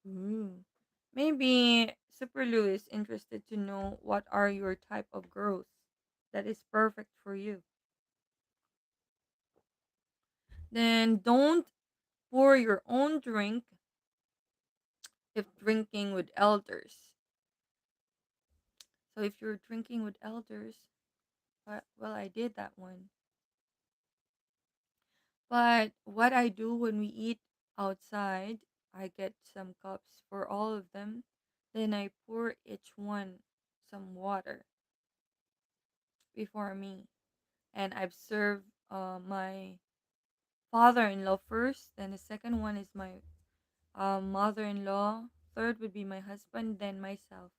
Ooh. Maybe Super Lou is interested to know what are your type of girls that is perfect for you. Then don't pour your own drink if drinking with elders. So if you're drinking with elders, But well, I did that one. But what I do when we eat outside, I get some cups for all of them. Then I pour each one some water before me. And I've served my father-in-law first. Then the second one is my mother-in-law. Third would be my husband, then myself.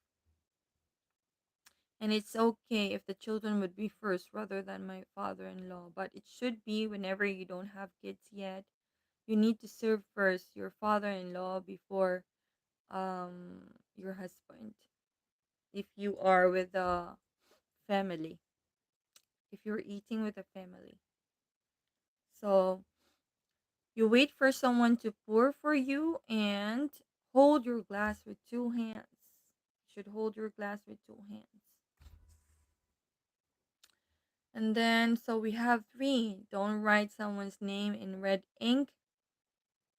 And it's okay if the children would be first rather than my father-in-law. But it should be whenever you don't have kids yet, you need to serve first your father-in-law before your husband. If you are with a family, if you're eating with a family. So you wait for someone to pour for you and hold your glass with two hands. You should hold your glass with two hands. And then, so we have three. Don't write someone's name in red ink.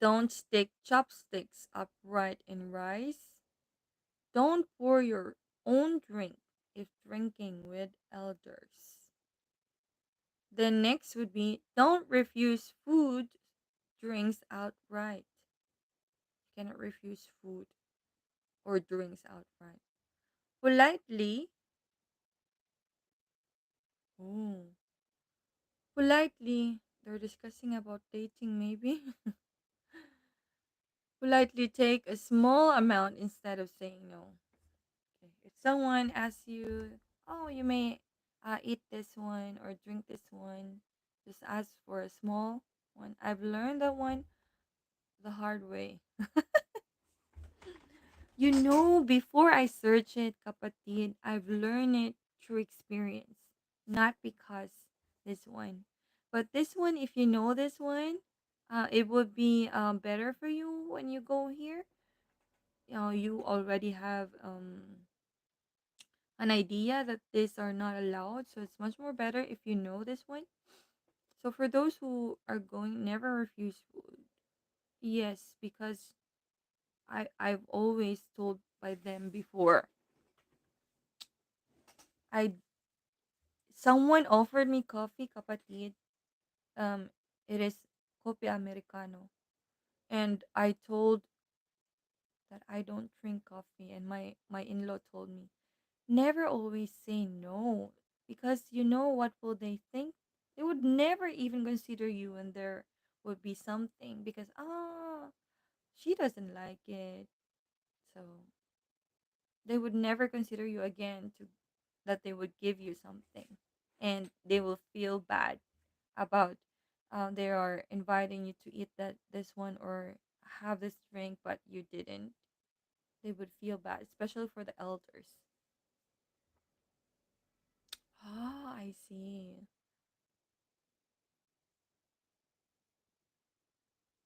Don't stick chopsticks upright in rice. Don't pour your own drink if drinking with elders. The next would be don't refuse food, drinks outright. You cannot refuse food or drinks outright. Politely, oh, politely, they're discussing about dating maybe. Politely take a small amount instead of saying no. Okay. If someone asks you, oh, you may eat this one or drink this one, just ask for a small one. I've learned that one the hard way. You know, before I search it, kapatid, I've learned it through experience, not because this one. But this one, if you know this one, it would be better for you when you go here. You know, you already have an idea that these are not allowed, so it's much more better if you know this one. So for those who are going, never refuse food. Yes, because I've always told by them before. I Someone offered me coffee, kapatid. Um, it is coffee americano, and I told that I don't drink coffee, and my in-law told me never always say no because you know what will they think? They would never even consider you, and there would be something because she doesn't like it, so they would never consider you again to that they would give you something, and they will feel bad about they are inviting you to eat that this one or have this drink but you didn't. They would feel bad, especially for the elders. Ah, I see.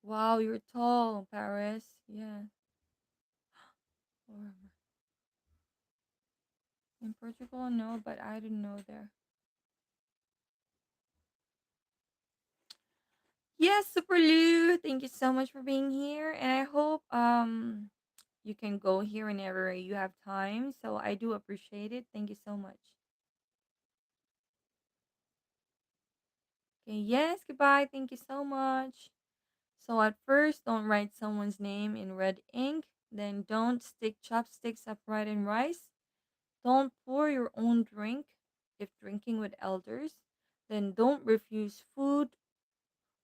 Wow, you're tall, Paris. Yeah. Or in Portugal, no, but I didn't know there. Yes, Super Lou. Thank you so much for being here, and I hope you can go here whenever you have time. So I do appreciate it. Thank you so much. Okay. Yes. Goodbye. Thank you so much. So at first, don't write someone's name in red ink. Then don't stick chopsticks upright in rice. Don't pour your own drink if drinking with elders. Then don't refuse food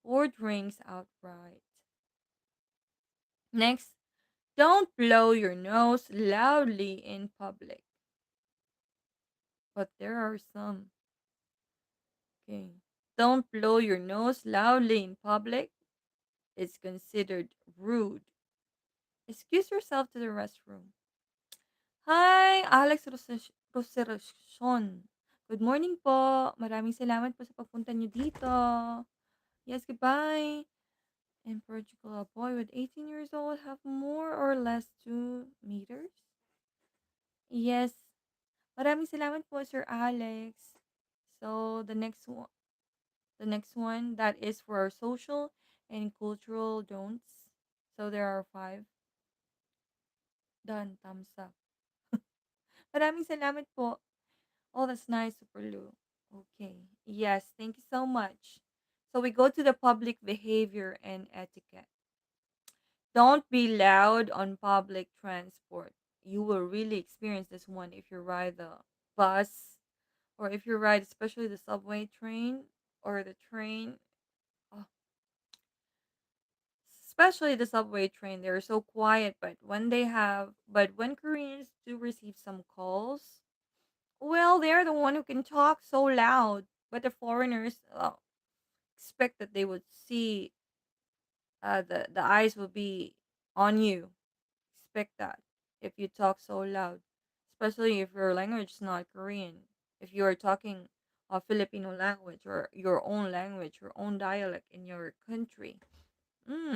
or drinks outright. Next, don't blow your nose loudly in public. But there are some. Okay. Don't blow your nose loudly in public. It's considered rude. Excuse yourself to the restroom. Hi, Alex Roseracion. Good morning po. Maraming salamat po sa pagpunta niyo dito. Yes, goodbye. In Portugal, a boy with 18 years old have more or less 2 meters? Yes. Maraming salamat po, Sir Alex. So, the next one that is for our social and cultural don'ts. So, there are 5. Done. Thumbs up. Maraming salamat po. Oh, that's nice, Super Lou. Okay. Yes, thank you so much. So we go to the public behavior and etiquette. Don't be loud on public transport. You will really experience this one if you ride the bus or if you ride especially the subway train or the train. Oh, especially the subway train, they're so quiet, but when Koreans do receive some calls, well, they're the one who can talk so loud, but the foreigners expect that they would see the eyes will be on you. Expect that if you talk so loud, especially if your language is not Korean. If you are talking a Filipino language or your own language, your own dialect in your country,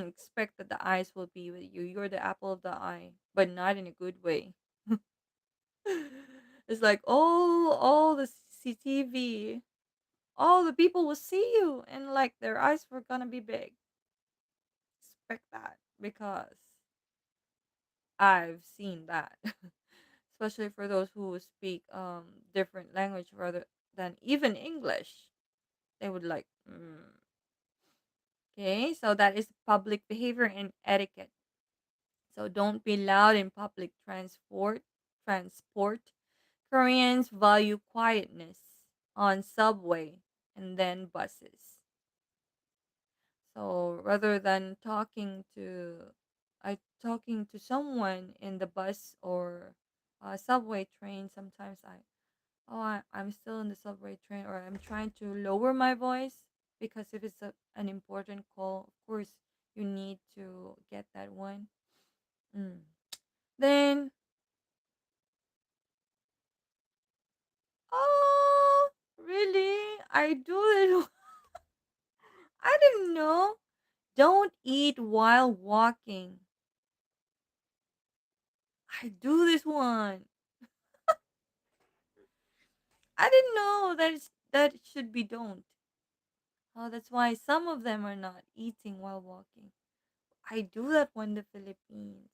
expect that the eyes will be with you. You're the apple of the eye, but not in a good way. It's like, oh, all the CCTV, all the people will see you, and like their eyes were gonna be big. Expect that because I've seen that. Especially for those who speak different language rather than even English. They would like, okay, so that is public behavior and etiquette. So don't be loud in public transport. Koreans value quietness on subway and then buses. So rather than talking to someone in the bus or subway train, sometimes I'm still in the subway train or I'm trying to lower my voice because if it's an important call, of course you need to get that one. Mm. Then, oh, really? I do it. I didn't know. Don't eat while walking. I do this one. I didn't know that it should be don't. Oh, that's why some of them are not eating while walking. I do that one in the Philippines.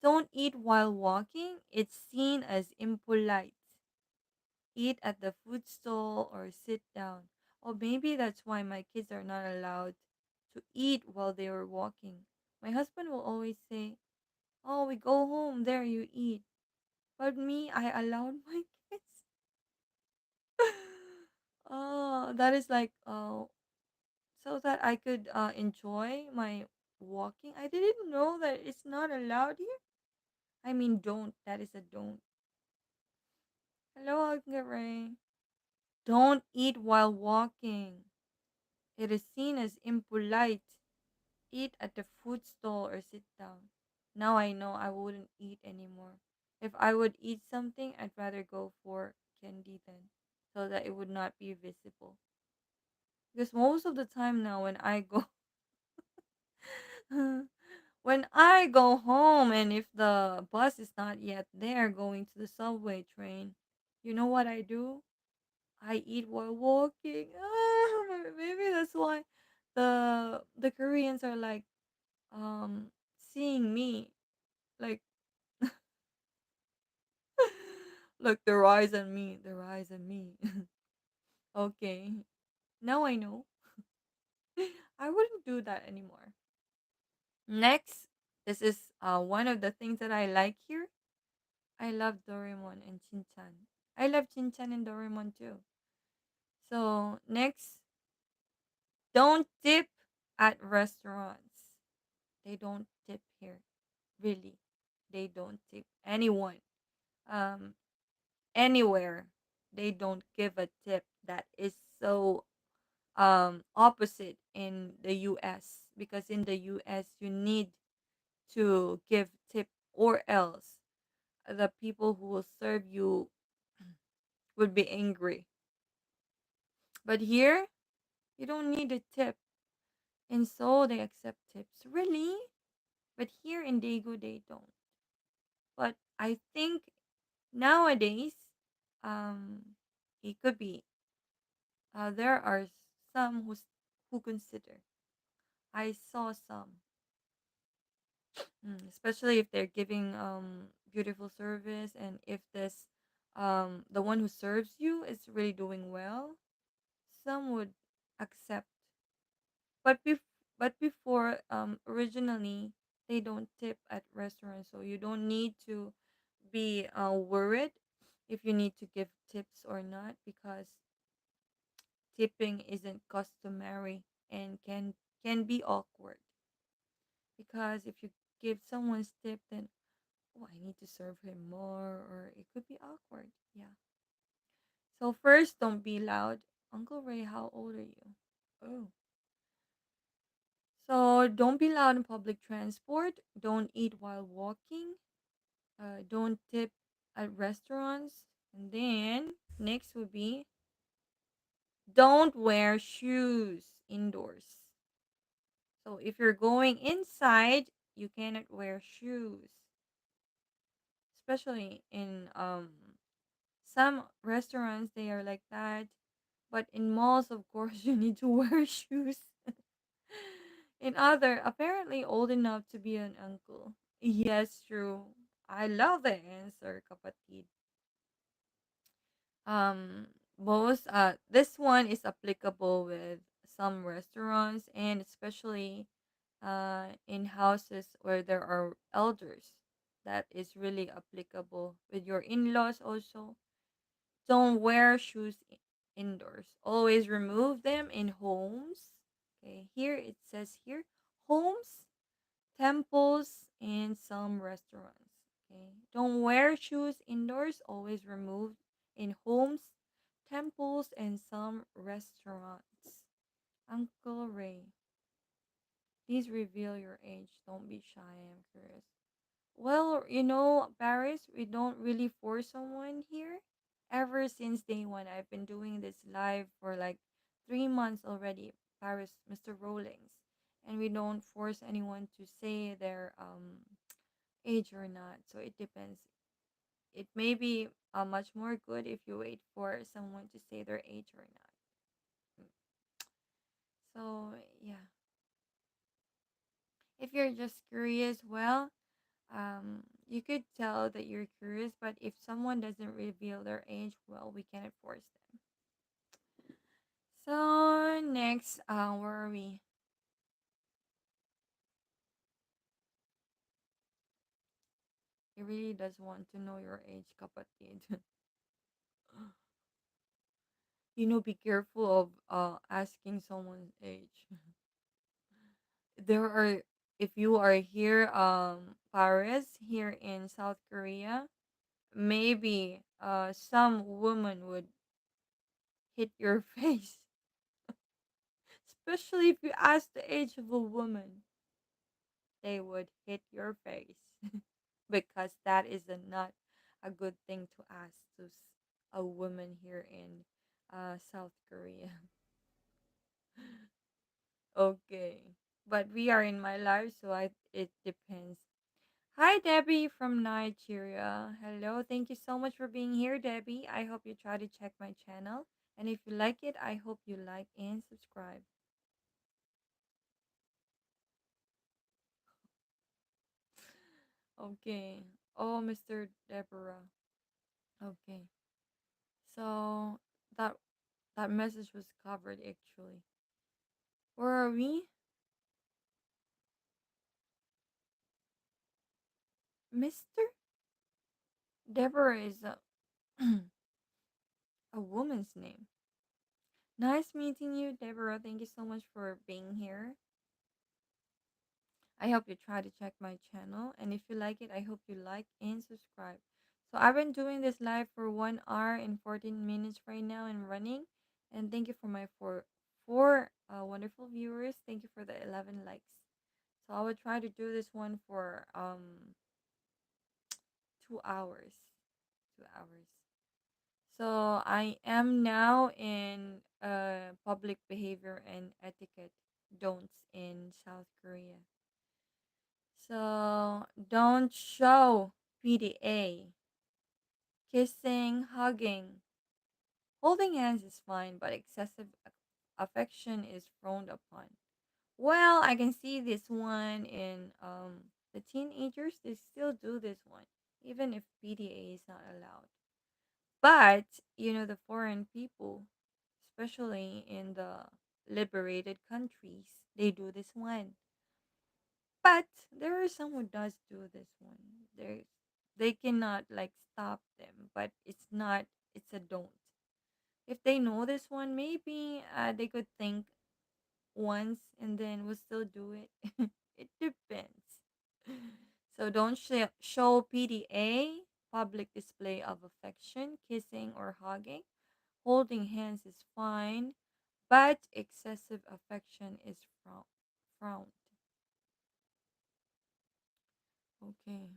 Don't eat while walking. It's seen as impolite. Eat at the food stall or sit down. Or maybe that's why my kids are not allowed to eat while they are walking. My husband will always say, "Oh, we go home, there you eat." But me, I allowed my kids. Oh, that is like so that I could enjoy my walking. I didn't know that it's not allowed here. I mean, don't. That is a don't. Hello, Ray. Don't eat while walking. It is seen as impolite. Eat at the food stall or sit down. Now I know I wouldn't eat anymore. If I would eat something, I'd rather go for candy then, so that it would not be visible. Because most of the time now, when I go, when I go home, and if the bus is not yet there, going to the subway train, you know what I do? I eat while walking. Maybe that's why the Koreans are like seeing me like look the rise on me, the rise on me. Okay, now I know. I wouldn't do that anymore. Next, this is one of the things that I like here. I love Doraemon and Chinchan. I love Chinchan and Doraemon too. So next, don't tip at restaurants. They don't tip here. Really. They don't tip anyone. Um Anywhere. They don't give a tip. That is so opposite in the US because in the US you need to give tip or else the people who will serve you would be angry. But here you don't need a tip. And so they accept tips. Really? But here in Daegu they don't. But I think nowadays, it could be. There are some who consider. I saw some, especially if they're giving beautiful service, and if this the one who serves you is really doing well, some would accept. But before, originally they don't tip at restaurants, so you don't need to be worried if you need to give tips or not, because tipping isn't customary and can be awkward, because if you give someone's tip, then, oh, I need to serve him more, or it could be awkward. Yeah. So first, don't be loud. Uncle Ray, how old are you? Oh. So don't be loud in public transport. Don't eat while walking. Don't tip at restaurants. And then next would be, don't wear shoes indoors. So if you're going inside, you cannot wear shoes, especially in some restaurants. They are like that, but in malls, of course, you need to wear shoes. In other, apparently old enough to be an uncle. Yes, true. I love the answer, kapatid. Um, both. This one is applicable with some restaurants, and especially in houses where there are elders. That is really applicable with your in-laws also. Don't wear shoes indoors. Always remove them in homes. Okay, here it says here, homes, temples, and some restaurants. Okay, don't wear shoes indoors. Always remove in homes, temples, and some restaurants. Uncle Ray, please reveal your age. Don't be shy. I'm curious. Well, Paris, we don't really force someone here. Ever since day one, I've been doing this live for like 3 months already, Paris, Mr. Rollings. And we don't force anyone to say their age or not. So it depends. It may be much more good if you wait for someone to say their age or not. Mm. So, yeah. If you're just curious, well, you could tell that you're curious, but if someone doesn't reveal their age, well, we cannot force them. So next, where are we? He really does want to know your age, kapatid. Be careful of asking someone's age. There are, if you are here, Paris, here in South Korea, maybe some woman would hit your face, especially if you ask the age of a woman. They would hit your face because that is not a good thing to ask to a woman here in South Korea. Okay, but we are in my life, so it depends. Hi, Debbie from Nigeria. Hello, thank you so much for being here, Debbie. I hope you try to check my channel, and if you like it, I hope you like and subscribe. Okay. Oh, Mr. Deborah. Okay. So that that message was covered actually. Where are we? Mr. Deborah is a woman's name. Nice meeting you, Deborah. Thank you so much for being here. I hope you try to check my channel. And if you like it, I hope you like and subscribe. So I've been doing this live for 1 hour and 14 minutes right now and running. And thank you for my four wonderful viewers. Thank you for the 11 likes. So I will try to do this one for 2 hours. 2 hours. So I am now in public behavior and etiquette don'ts in South Korea. So don't show PDA. Kissing, hugging, holding hands is fine, but excessive affection is frowned upon. Well, I can see this one in the teenagers. They still do this one, even if PDA is not allowed. But, the foreign people, especially in the liberated countries, they do this one. But there are some who does do this one. They cannot like stop them, but it's a don't. If they know this one, maybe they could think once and then will still do it. It depends. So don't show PDA, public display of affection, kissing or hugging. Holding hands is fine, but excessive affection is frowned. Okay.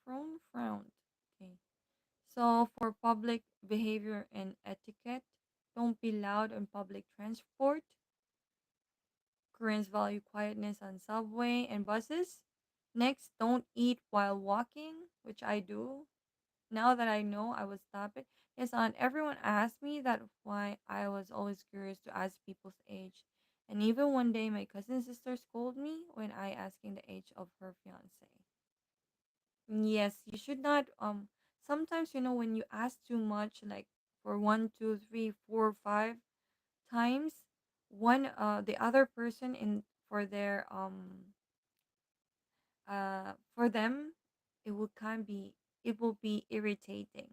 Frowned. Okay. So for public behavior and etiquette, don't be loud on public transport. Koreans value quietness on subway and buses. Next, don't eat while walking, which I do. Now that I know, I would stop it. Yes, on everyone asked me that why I was always curious to ask people's age. And even one day my cousin sister scolded me when I asking the age of her fiance. Yes, you should not sometimes when you ask too much, like for one, two, three, four, 5 times, one the other person in for them, it will kind be it will be irritating.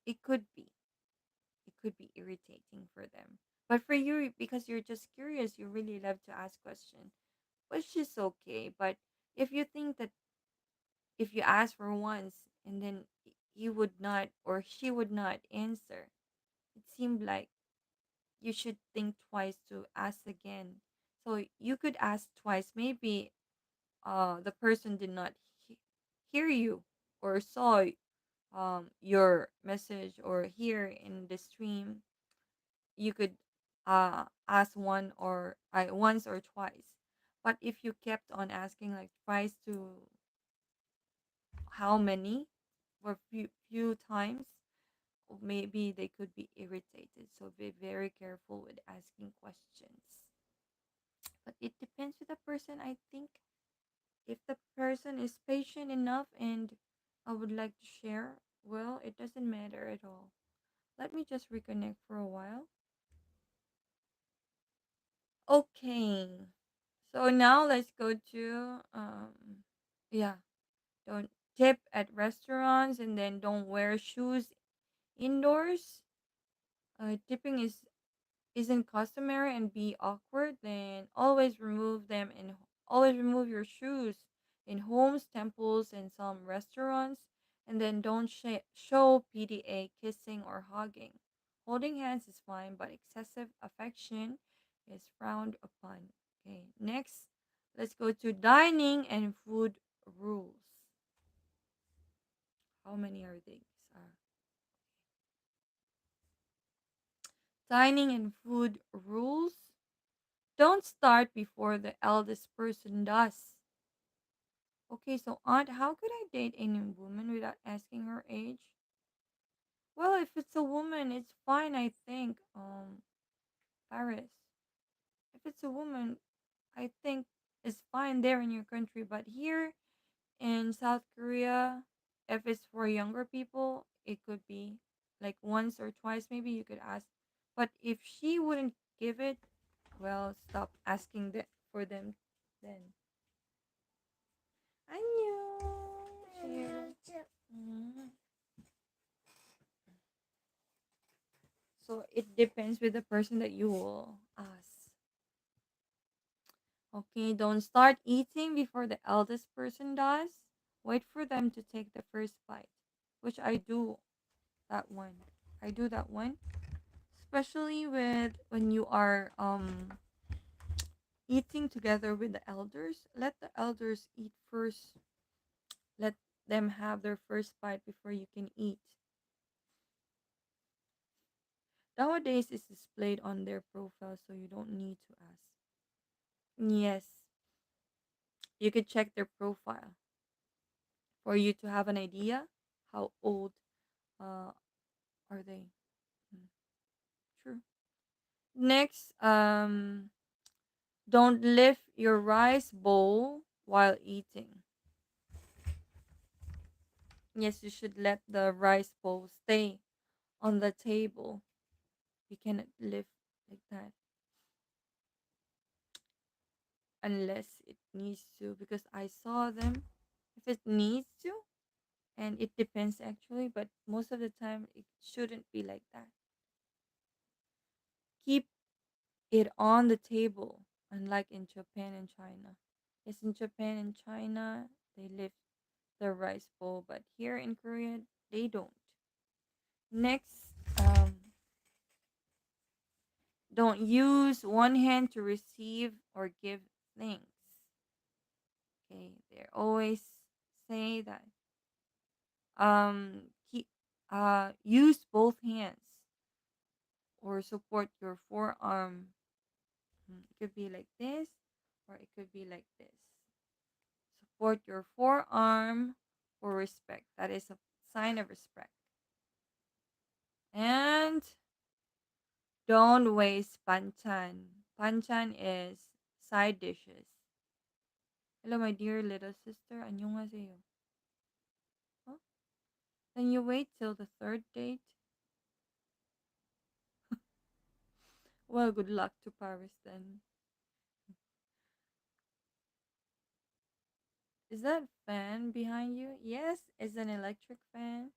It could be. It could be irritating for them. But for you, because you're just curious, you really love to ask questions, which is okay. But if you think that if you ask for once and then he would not or she would not answer, it seemed like you should think twice to ask again. So you could ask twice. Maybe the person did not hear you or saw your message or hear in the stream. You could ask once or twice. But if you kept on asking like twice to how many or few times, maybe they could be irritated. So be very careful with asking questions. But it depends with the person, I think. If the person is patient enough and I would like to share, well, it doesn't matter at all. Let me just reconnect for a while. Okay. So now let's go to yeah, don't tip at restaurants and then don't wear shoes indoors. Tipping isn't customary and be awkward, then always remove your shoes in homes, temples, and some restaurants, and then don't show PDA kissing or hugging. Holding hands is fine, but excessive affection is frowned upon. Okay, next, let's go to dining and food rules. How many are these? Dining and food rules. Don't start before the eldest person does. Okay, so Aunt, how could I date any woman without asking her age? Well, if it's a woman, it's fine, I think. Paris. If it's a woman, I think it's fine there in your country, but here in South Korea, if it's for younger people, it could be like once or twice maybe you could ask. But if she wouldn't give it, well, stop asking for them then. 안녕. Mhm. So it depends with the person that you will ask. Okay, don't start eating before the eldest person does. Wait for them to take the first bite, which I do that one. I do that one, especially with when you are eating together with the elders. Let the elders eat first. Let them have their first bite before you can eat. Nowadays, it's displayed on their profile, so you don't need to ask. Yes, you could check their profile for you to have an idea how old uh, are they. Mm, true. Next, don't lift your rice bowl while eating. Yes, you should let the rice bowl stay on the table. You cannot lift like that unless it needs to, because I saw them. If it needs to, and it depends actually, but most of the time it shouldn't be like that. Keep it on the table, unlike in Japan and China. Yes, in Japan and China, they lift the rice bowl, but here in Korea, they don't. Next, don't use one hand to receive or give things. Okay, they always say that. Keep use both hands or support your forearm. It could be like this, or it could be like this. Support your forearm for respect. That is a sign of respect. And don't waste banchan. Banchan is side dishes. Hello, my dear little sister. 안녕하세요. Huh? Then you wait till the third date. Well, good luck to Paris then. Is that fan behind you? Yes, it's an electric fan.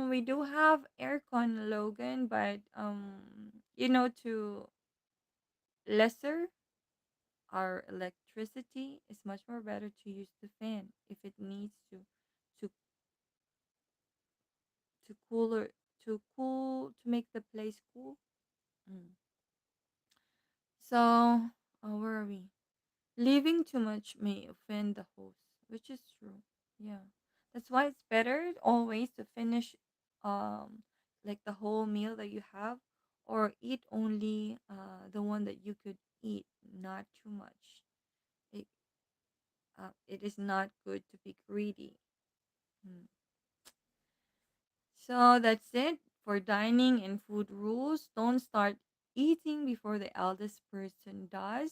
We do have aircon, Logan, but to lesser our electricity, is much more better to use the fan if it needs to to cooler to make the place cool. Mm. So, where are we? Leaving too much may offend the host, which is true. Yeah, that's why it's better always to finish, um, like the whole meal that you have, or eat only the one that you could eat, not too much. It it is not good to be greedy. Mm. So that's it for dining and food rules. Don't start eating before the eldest person does.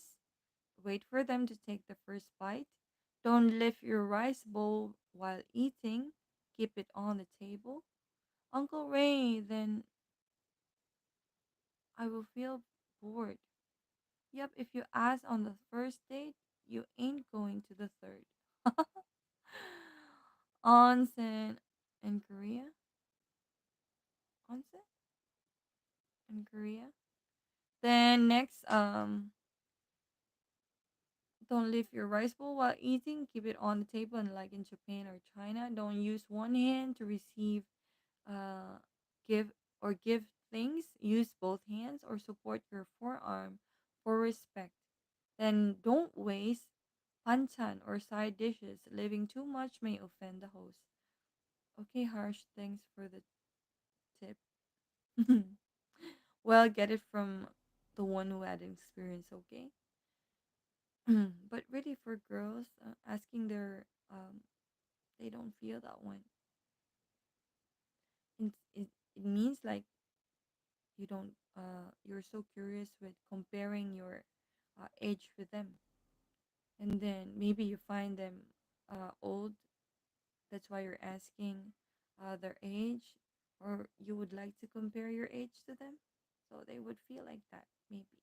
Wait for them to take the first bite. Don't lift your rice bowl while eating. Keep it on the table. Uncle Ray, then I will feel bored. Yep, if you ask on the first date, you ain't going to the third. Onsen in Korea? Onsen in Korea? Then next, don't leave your rice bowl while eating. Keep it on the table. And like in Japan or China, don't use one hand to receive, uh, give give things. Use both hands or support your forearm for respect. Then don't waste panchan or side dishes. Leaving too much may offend the host. Okay, Harsh. Thanks for the tip. Well, get it from the one who had experience. Okay. But really, for girls, asking they don't feel that one. It means like you don't, you're so curious with comparing your age with them, and then maybe you find them old. That's why you're asking their age, or you would like to compare your age to them, so they would feel like that maybe.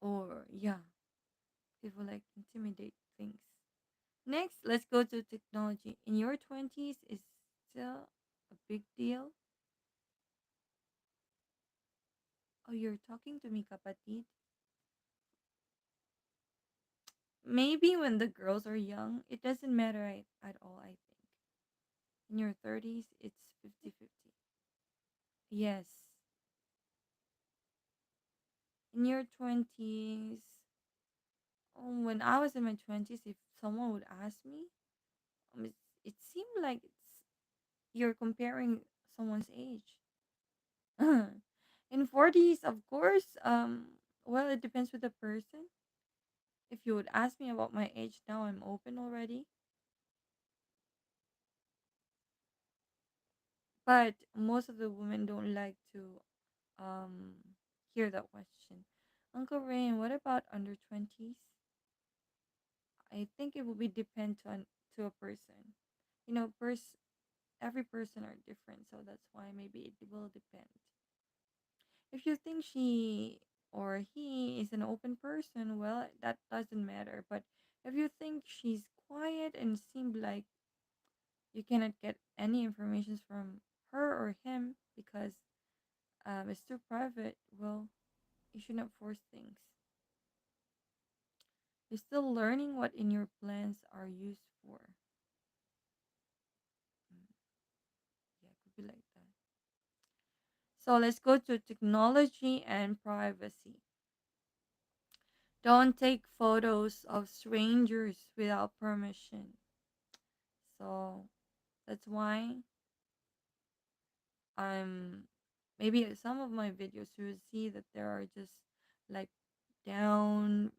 Or yeah, people like intimidate things. Next, let's go to technology. In your 20s is still a big deal. Oh, you're talking to me, kapatid. Maybe when the girls are young, it doesn't matter at all, I think. In your 30s, it's 50-50. Yes. In your 20s, when I was in my 20s, if someone would ask me, it seemed like you're comparing someone's age. In 40s, of course, well, it depends with the person. If you would ask me about my age now, I'm open already. But most of the women don't like to um hear that question. Uncle Rain, what about under 20s? I think it will be depend to a person. Every person are different, so that's why maybe it will depend. If you think she or he is an open person, well, that doesn't matter. But if you think she's quiet and seem like you cannot get any information from her or him because it's too private, well, you should not force things. You're still learning what in your plans are used for. Mm, yeah, it could be like that. So let's go to technology and privacy. Don't take photos of strangers without permission. So that's why I'm maybe some of my videos you will see that there are just like down,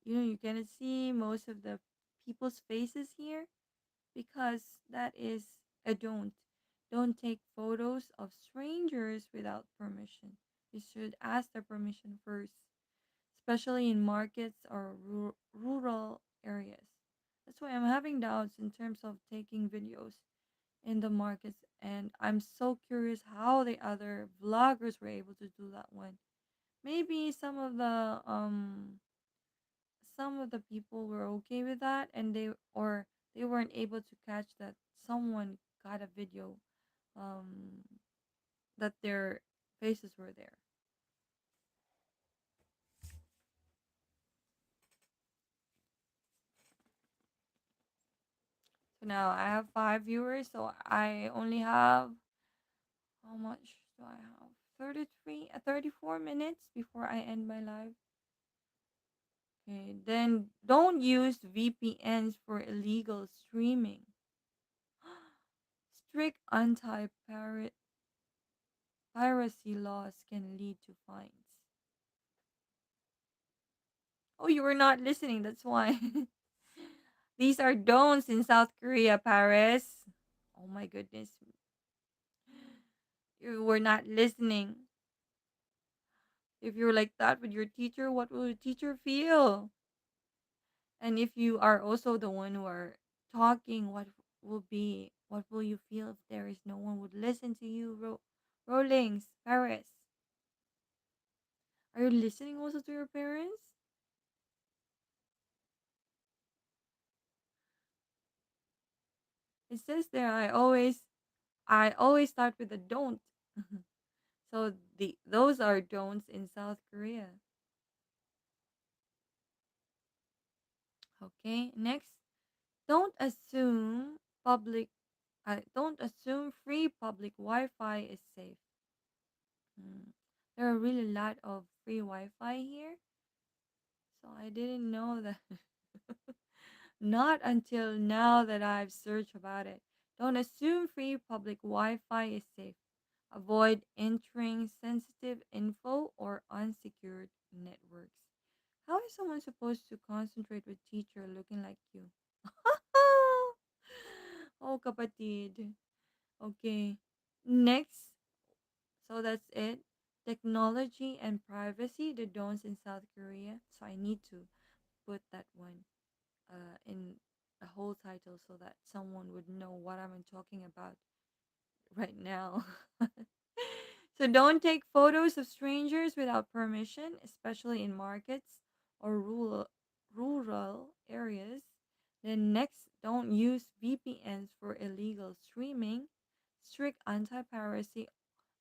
you cannot see most of the people's faces here because that is a don't take photos of strangers without permission. You should ask their permission first, especially in markets or rural areas. That's why I'm having doubts in terms of taking videos in the markets, and I'm so curious how the other vloggers were able to do that one. Maybe some of the people were okay with that, and they weren't able to catch that someone got a video um that their faces were there. So now I have 5 viewers, so I only have, how much do I have? 34 minutes before I end my live. Okay, then don't use VPNs for illegal streaming. Strict piracy laws can lead to fines. Oh, you were not listening, that's why. These are don'ts in South Korea, Paris. Oh my goodness. You were not listening. If you're like that with your teacher, what will your teacher feel? And if you are also the one who are talking, what will you feel if there is no one would listen to you? Rollings, Paris. Are you listening also to your parents? It says there I always start with a don't. So those are don'ts in South Korea. Okay, next, don't assume public don't assume free public Wi-Fi is safe. Mm. There are really a lot of free Wi-Fi here, so I didn't know that. Not until now that I've searched about it. Don't assume free public Wi-Fi is safe. Avoid entering sensitive info or unsecured networks. How is someone supposed to concentrate with teacher looking like you? Oh, kapatid. Okay. Next, so that's it. Technology and privacy, the don'ts in South Korea. So I need to put that one in the whole title so that someone would know what I'm talking about right now. So don't take photos of strangers without permission, especially in markets or rural areas. Then next, don't use VPNs for illegal streaming. Strict anti-piracy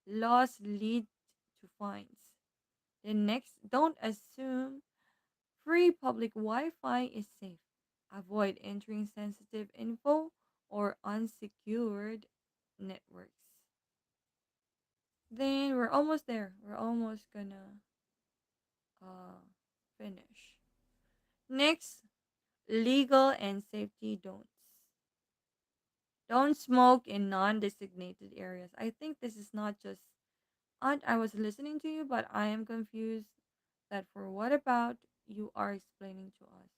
laws lead to fines. Then next, don't assume free public Wi-Fi is safe. Avoid entering sensitive info or unsecured networks. Then we're almost there. We're almost gonna uh finish. Next, legal and safety don'ts. Don't smoke in non-designated areas. I think this is not just Aunt, I was listening to you, but I am confused that for what about you are explaining to us.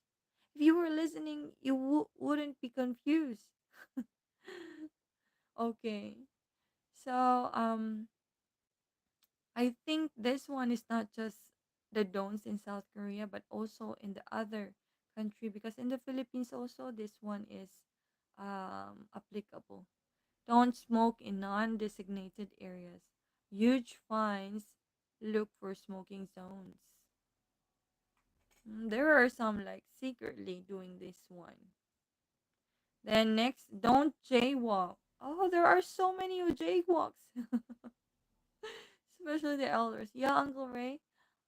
If you were listening, you wouldn't be confused. Okay. So, I think this one is not just the don'ts in South Korea, but also in the other country because in the Philippines also this one is applicable. Don't smoke in non-designated areas. Huge fines. Look for smoking zones. There are some like secretly doing this one. Then next, don't jaywalk. Oh, there are so many who jaywalks, especially the elders. Yeah, Uncle Ray,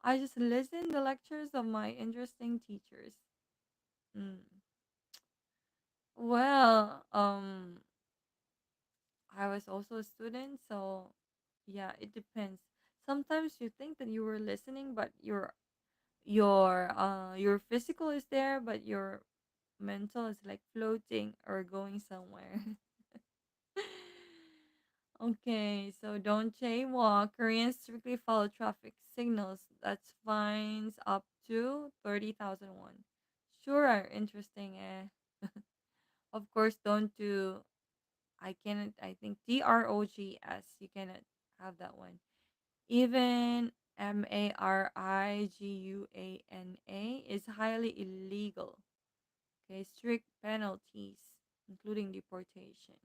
I just listen the lectures of my interesting teachers. Mm. Well, I was also a student, so yeah, it depends. Sometimes you think that you were listening, but your physical is there, but your mental is like floating or going somewhere. Okay, so don't jaywalk. Koreans strictly follow traffic signals. That's fines up to 30,000 won. Sure are interesting, eh? Of course, don't do. I cannot. I think DROGS. You cannot have that one. Even MARIGUANA is highly illegal. Okay, strict penalties, including deportation.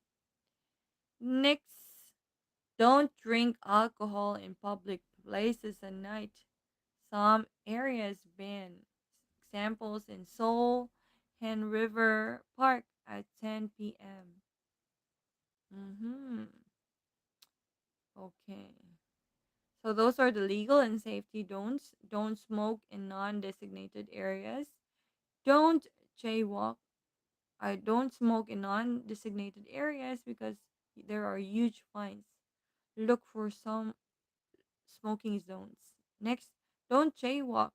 Next, don't drink alcohol in public places at night. Some areas ban. Examples in Seoul, Han River Park at 10 p.m. Mm-hmm. Okay. So those are the legal and safety don'ts. Don't smoke in non-designated areas. Don't jaywalk. I don't smoke in non-designated areas because there are huge fines. Look for some smoking zones. Next, don't jaywalk.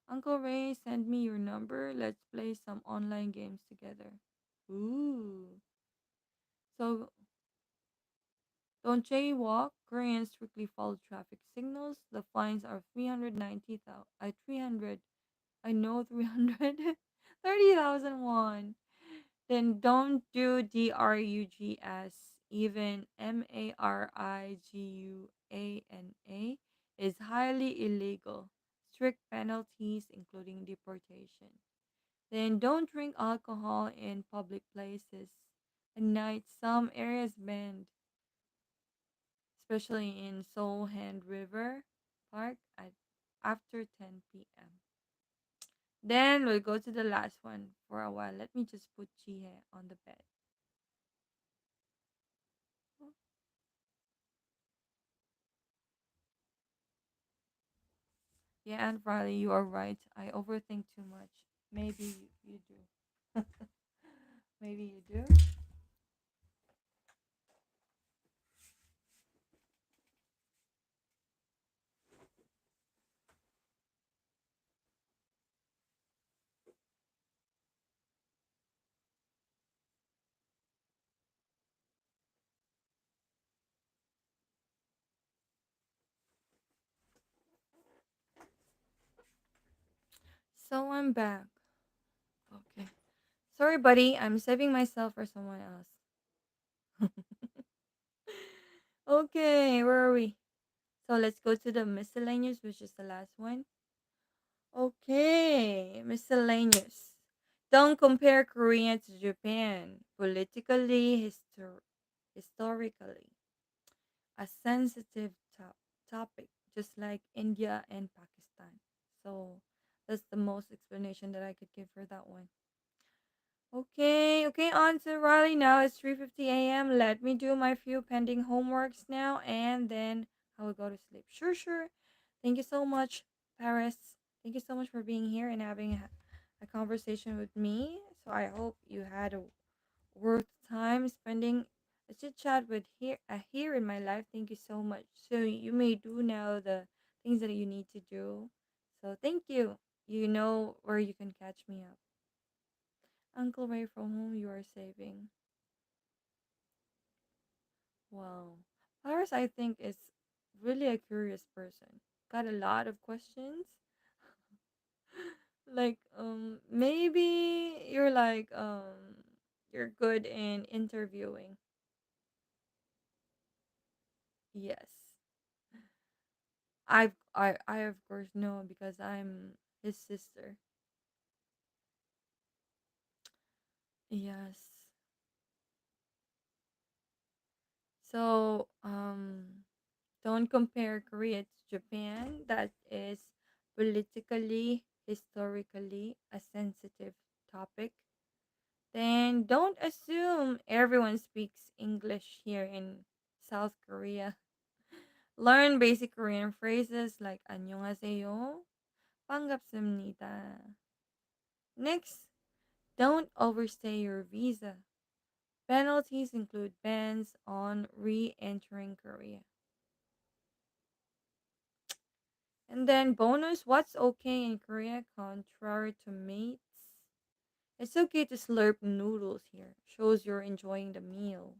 Uncle Ray, send me your number. Let's play some online games together. Ooh. So don't jaywalk. Koreans strictly follow traffic signals. The fines are 390,000. 300. I know 300. 30,000 won. Then don't do DRUGS. Even MARIGUANA is highly illegal. Strict penalties, including deportation. Then don't drink alcohol in public places. At night, some areas banned, especially in Seoul Hand River Park at after 10 p.m. Then we'll go to the last one for a while. Let me just put Chihe on the bed. Yeah, and Riley, you are right. I overthink too much. Maybe you do. Maybe you do. So I'm back. Okay. Sorry, buddy. I'm saving myself for someone else. Okay, where are we? So let's go to the miscellaneous, which is the last one. Okay, miscellaneous. Don't compare Korea to Japan. Politically, historically, a sensitive topic, just like India and Pakistan. So that's the most explanation that I could give for that one. Okay, on to Riley now. It's 3:50 a.m. Let me do my few pending homeworks now and then I will go to sleep. Sure. Thank you so much, Paris. Thank you so much for being here and having a conversation with me. So I hope you had a worth time spending a chit chat with here in my life. Thank you so much. So you may do now the things that you need to do. So thank you. You know where you can catch me up. Uncle Ray, from whom you are saving. Wow. Paris, I think, is really a curious person. Got a lot of questions. Like, maybe you're good in interviewing. Yes. I of course know because I'm his sister. Yes. So, don't compare Korea to Japan. That is politically, historically a sensitive topic. Then don't assume everyone speaks English here in South Korea. Learn basic Korean phrases like 안녕하세요, 반갑습니다. Next, don't overstay your visa. Penalties include bans on re-entering Korea. And then bonus, what's okay in Korea contrary to mates? It's okay to slurp noodles here. Shows you're enjoying the meal.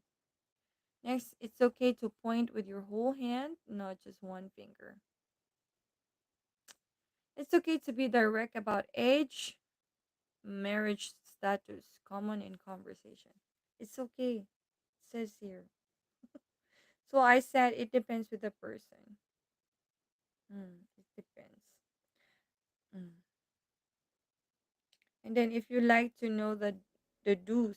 Next, it's okay to point with your whole hand, not just one finger. It's okay to be direct about age, marriage status, common in conversation. It's okay. It says here. So I said it depends with the person. It depends. Mm. And then if you like to know the do's,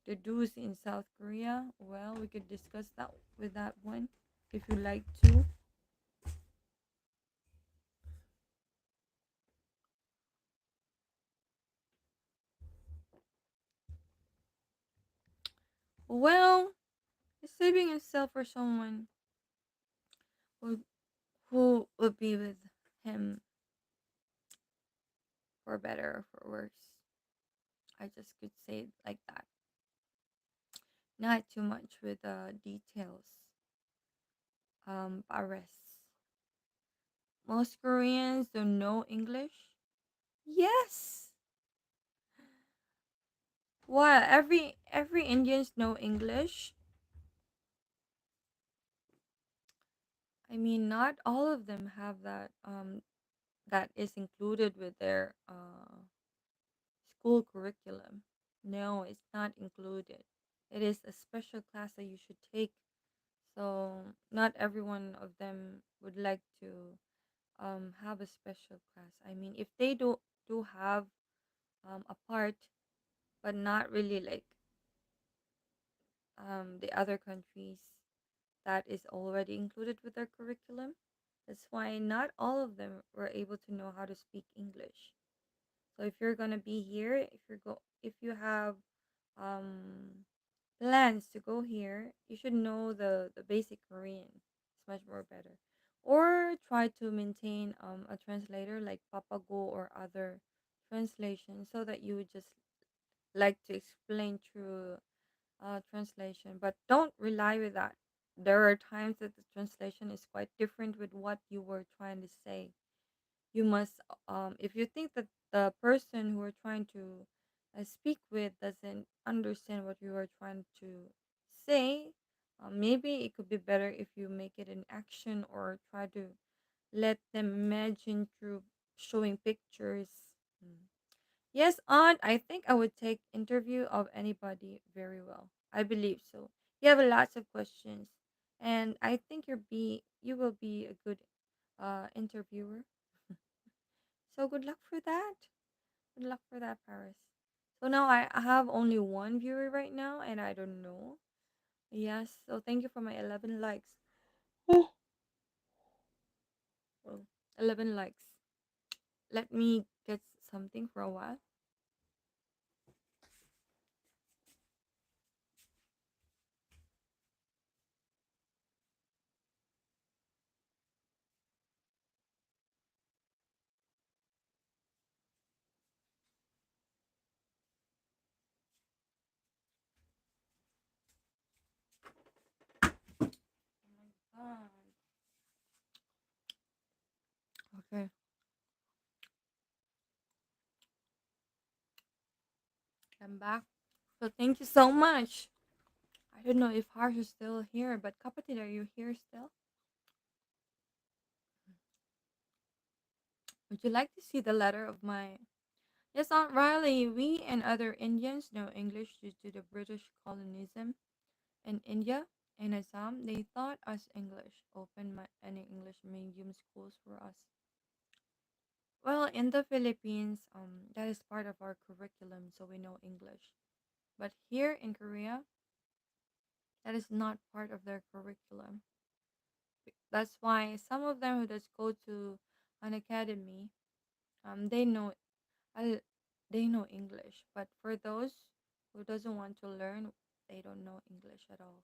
the do's in South Korea, well, we could discuss that with that one if you like to. Well, saving himself for someone who who would be with him for better or for worse. I just could say it like that. Not too much with details. Paris. Most Koreans don't know English. Yes. What? Every Indians know English. I mean, not all of them have that. That is included with their school curriculum. No, it's not included. It is a special class that you should take. So not every one of them would like to have a special class. I mean, if they do have a part, but not really like the other countries that is already included with their curriculum. That's why not all of them were able to know how to speak English. So if you're gonna be here, if you have um plans to go here, you should know the basic Korean. It's much more better. Or try to maintain a translator like Papago or other translation so that you would just like to explain through translation. But don't rely with that. There are times that the translation is quite different with what you were trying to say. You must if you think that the person who are trying to speak with doesn't understand what you are trying to say, maybe it could be better if you make it an action or try to let them imagine through showing pictures. Mm. Yes, aunt, I think I would take interview of anybody very well. I believe so. You have lots of questions, and I think you will be a good interviewer. So good luck for that. Good luck for that, Paris. So now I have only one viewer right now, and I don't know. Yes, so thank you for my 11 likes. Oh, well, 11 likes. Let me get something for a while. Oh my god. Okay, I'm back. So thank you so much. I don't know if Harsh is still here, but Kapatid, are you here still? Would you like to see the letter of my... Yes, Aunt Riley, we and other Indians know English due to the British colonialism in India and Assam. They taught us English, opened any English medium schools for us. Well, in the Philippines, that is part of our curriculum, so we know English. But here in Korea, that is not part of their curriculum. That's why some of them who just go to an academy, they know uh, they know English. But for those who doesn't want to learn, they don't know English at all.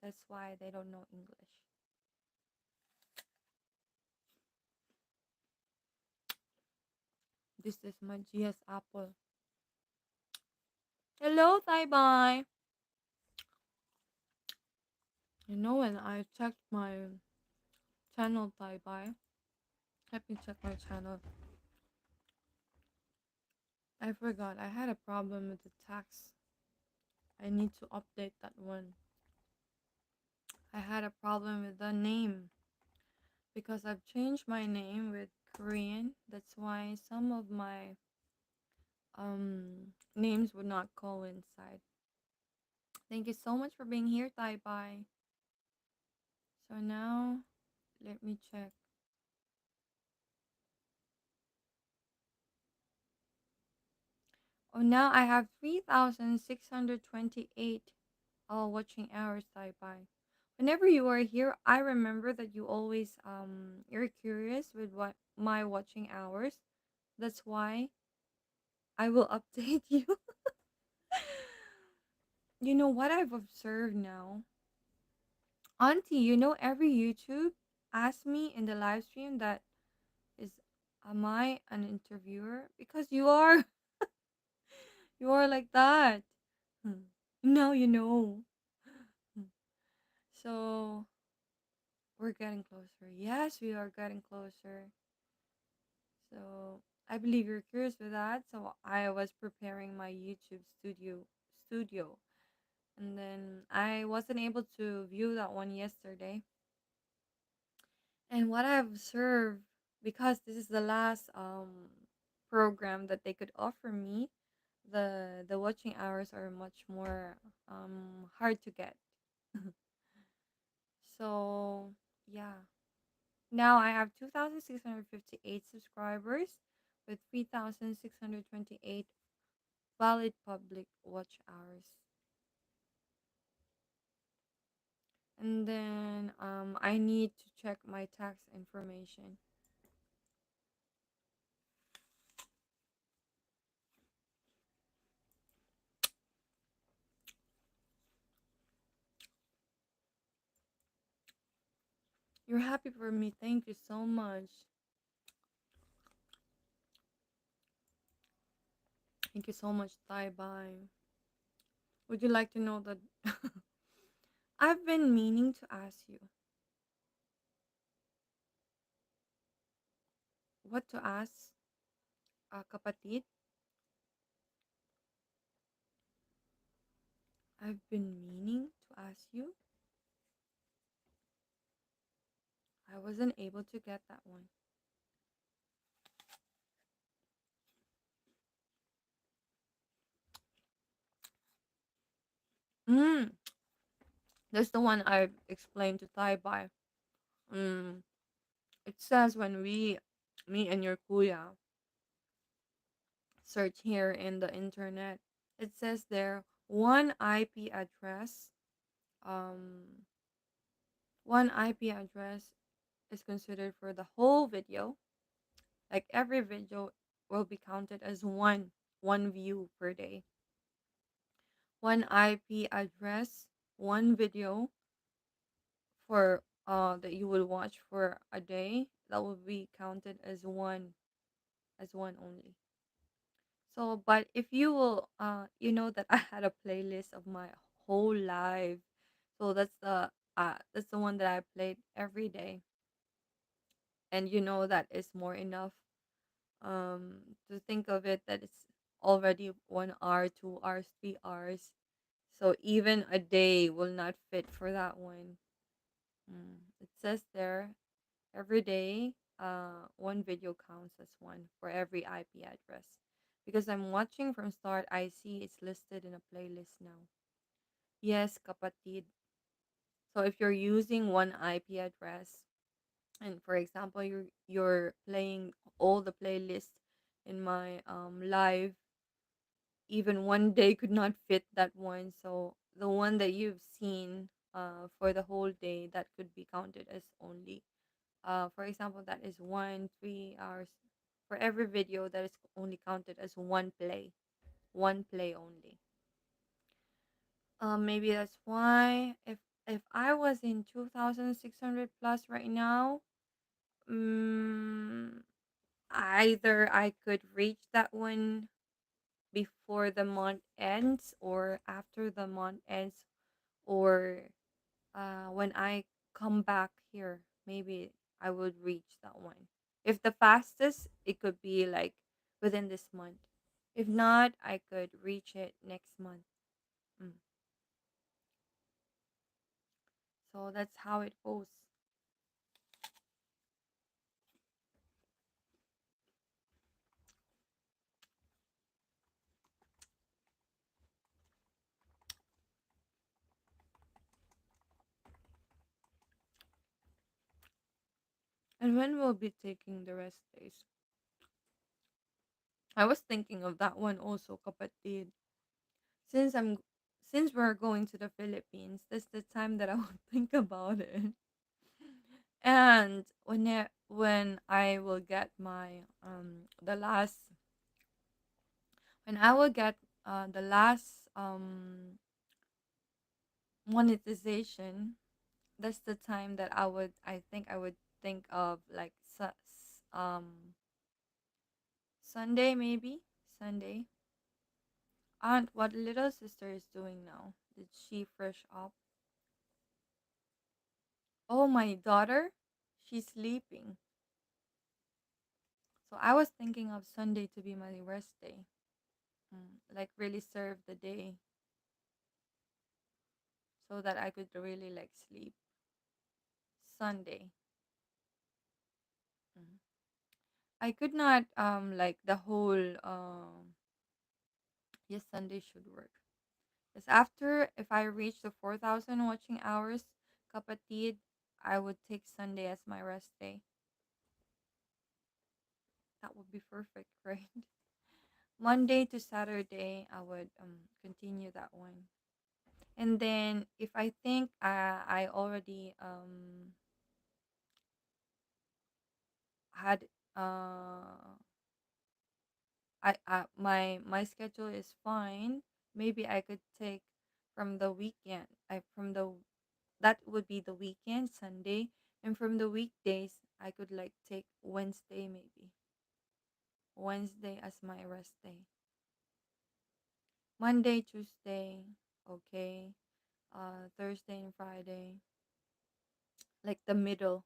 That's why they don't know English. This is my GS apple. Hello, Thai bye. You know when I checked my channel, Thai bye. Let me check my channel. I forgot. I had a problem with the tax. I need to update that one. I had a problem with the name because I've changed my name with Korean. That's why some of my names would not coincide. Thank you so much for being here, Thai bye. So now let me check. Oh, now I have 3,628 watching hours Thai bye. Whenever you are here, I remember that you always you're curious with what my watching hours. That's why I will update you. You know what I've observed now? Auntie, you know every YouTube asked me in the live stream that is am I an interviewer? Because you are you are like that. Hmm. Now you know. Hmm. So we're getting closer. Yes, we are getting closer. So I believe you're curious with that. So I was preparing my YouTube studio. And then I wasn't able to view that one yesterday. And what I've observed, because this is the last program that they could offer me, the watching hours are much more hard to get. So yeah. Now I have 2,658 subscribers with 3,628 valid public watch hours. And then I need to check my tax information. You're happy for me. Thank you so much. Thank you so much, Thai bye. Would you like to know that I've been meaning to ask you what to ask, kapatid? I've been meaning to ask you. I wasn't able to get that one. Mm, that's the one I explained to Thai bye. Mm, it says when me and your kuya, search here in the internet, it says there one IP address, um, one IP address is considered for the whole video. Like every video will be counted as one view per day. One IP address, one video for that you would watch for a day, that will be counted as one only. So, but if you will, you know that I had a playlist of my whole life. So that's the one that I played every day, and you know that is more enough. To think of it that it's already 1 hour, 2 hours, 3 hours. So even a day will not fit for that one. It says there every day, one video counts as one for every IP address. Because I'm watching from start, I see it's listed in a playlist now. Yes, kapatid. So if you're using one IP address, And for example, you're playing all the playlists in my live. Even one day could not fit that one, so the one that you've seen for the whole day, that could be counted as only for example, that is 1 3 hours. For every video, that is only counted as one play only. Maybe that's why if I was in 2600 plus right now, um, either I could reach that one before the month ends or after the month ends, or when I come back here, maybe I would reach that one. If the fastest, it could be like within this month. If not, I could reach it next month. Mm. So that's how it goes. And when we'll be taking the rest days? I was thinking of that one also, kapatid. Since I'm since we're going to the Philippines, that's the time that I would think about it. And when I will get my the last when I will get the last monetization, that's the time that I would think of like Sunday, maybe Sunday. Aunt, what little sister is doing now? Did she fresh up? Oh, my daughter, she's sleeping. So I was thinking of Sunday to be my rest day. Like really serve the day so that I could really like sleep. Sunday. Mm. I could not like the whole yes, Sunday should work. Because after if I reach the 4,000 watching hours, kapatid, I would take Sunday as my rest day. That would be perfect, right? Monday to Saturday, I would continue that one. And then if I think I already had my schedule is fine, maybe I could take from the weekend. I from the That would be the weekend, Sunday, and from the weekdays I could like take Wednesday, maybe Wednesday as my rest day. Monday, Tuesday, okay. Thursday and Friday, like the middle.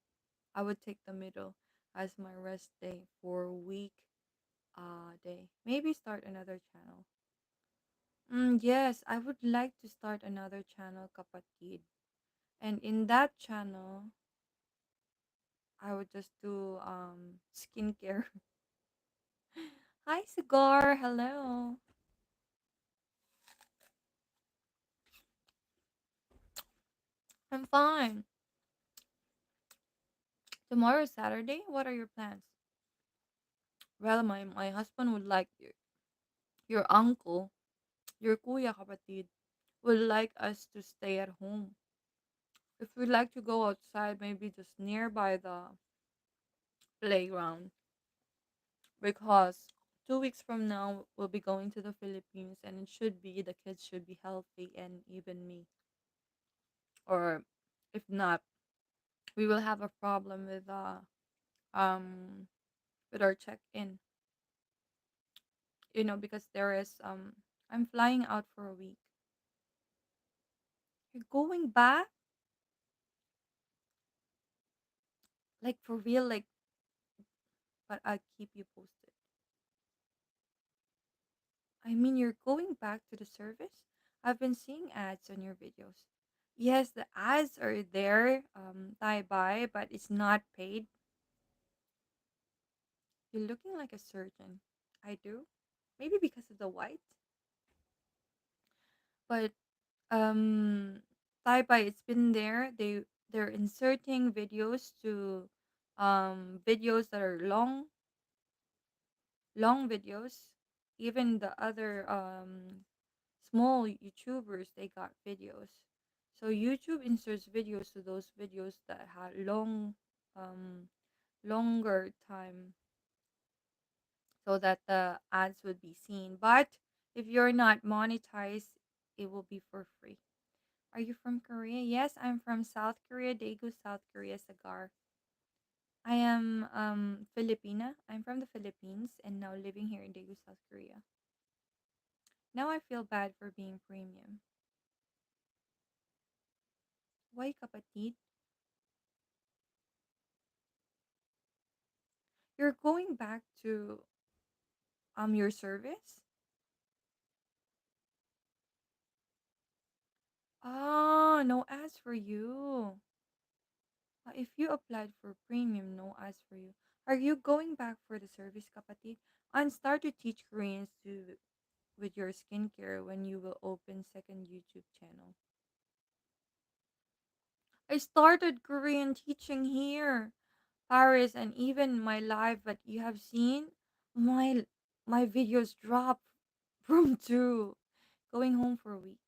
I would take the middle as my rest day for week day. Maybe start another channel. Yes, I would like to start another channel, kapatid. And in that channel, I would just do skincare. Hi, Cigar. Hello. I'm fine. Tomorrow is Saturday. What are your plans? Well, my husband would like your uncle, your kuya kapatid, would like us to stay at home. If we'd like to go outside, maybe just nearby the playground, because 2 weeks from now we'll be going to the Philippines, and it should be the kids should be healthy, and even me. Or if not, we will have a problem um with our check-in, because there is I'm flying out for a week. You're going back, like for real, like, but I'll keep you posted. I mean, you're going back to the service? I've been seeing ads on your videos. Yes, the ads are there, bye, but it's not paid. You're looking like a surgeon. I do. Maybe because of the white. But Thai, it's been there. They're inserting videos to videos that are long videos. Even the other small YouTubers, they got videos. So YouTube inserts videos to those videos that had um longer time, so that the ads would be seen. But if you're not monetized, it will be for free. Are you from Korea? Yes, I'm from South Korea, Daegu, South Korea, Sagar. I am Filipina. I'm from the Philippines and now living here in Daegu, South Korea. Now I feel bad for being premium. Why, kapatid? You're going back to your service? Oh, no ads for you. If you applied for premium, no ads for you. Are you going back for the service, kapatid? And start to teach Koreans to with your skincare when you will open second YouTube channel. I started Korean teaching here, Paris, and even my live. But you have seen my my videos drop from two. Going home for a week.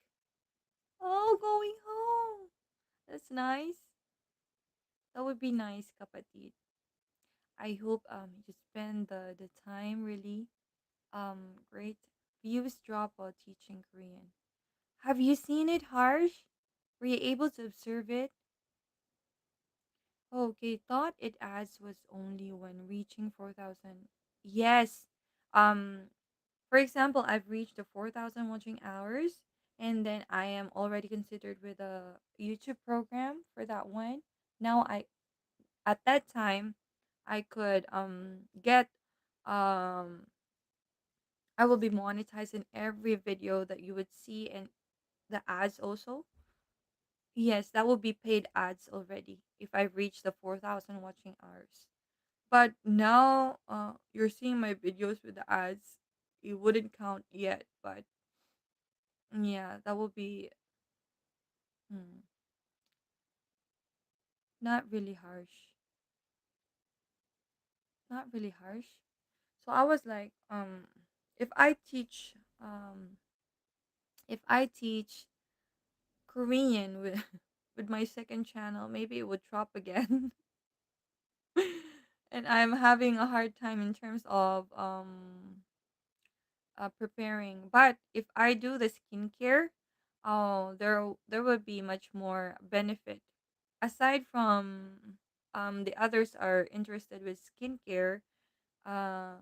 Oh, going home. That's nice. That would be nice, kapatid. I hope you spend the time really great. Views drop while teaching Korean. Have you seen it, Harsh? Were you able to observe it? Okay, thought it ads was only when reaching 4,000. Yes. Um for example, I've reached the 4,000 watching hours, and then I am already considered with a YouTube program for that one. Now I at that time I could get um I will be monetized in every video that you would see, and the ads also. Yes, that will be paid ads already if I reach the 4,000 watching hours. But now you're seeing my videos with the ads. It wouldn't count yet, but yeah, that will be hmm, not really harsh. Not really harsh. So I was like, if I teach if I teach Korean with with my second channel, maybe it would drop again. And I'm having a hard time in terms of preparing. But if I do the skincare, oh, there would be much more benefit. Aside from the others are interested with skincare, uh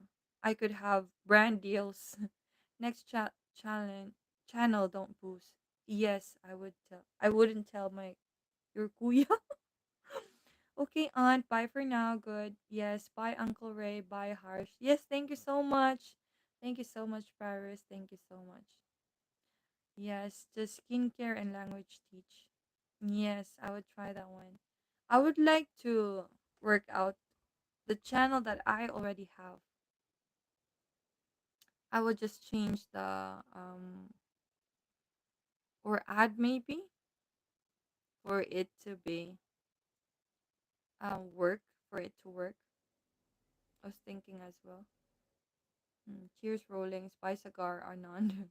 I could have brand deals. Next channel don't boost. Yes, I would tell. I wouldn't tell my your kuya. Okay, aunt. Bye for now. Good. Yes. Bye, Uncle Ray. Bye, Harsh. Yes. Thank you so much. Thank you so much, Paris. Thank you so much. Yes, the skincare and language teach. Yes, I would try that one. I would like to work out the channel that I already have. I would just change the or add maybe for it to be work for it to work. I was thinking as well. Cheers, rolling, spice cigar are none.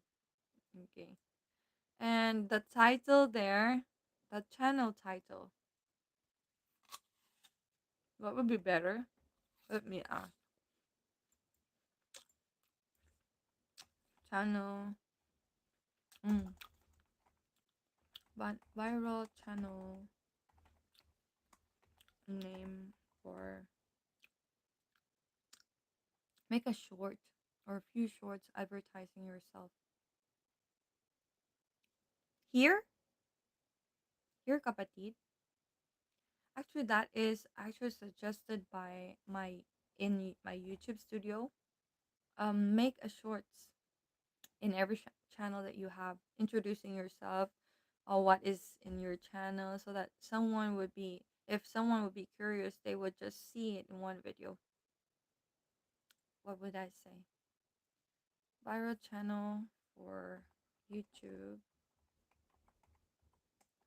Okay. And the title there, the channel title, what would be better? Let me ask. Channel, mm, viral channel name for make a short or a few shorts advertising yourself. Here, here, kapatid. Actually, that is actually suggested by my in my YouTube studio. Make a shorts in every channel that you have, introducing yourself or what is in your channel, so that someone would be if someone would be curious, they would just see it in one video. What would I say? Viral channel for YouTube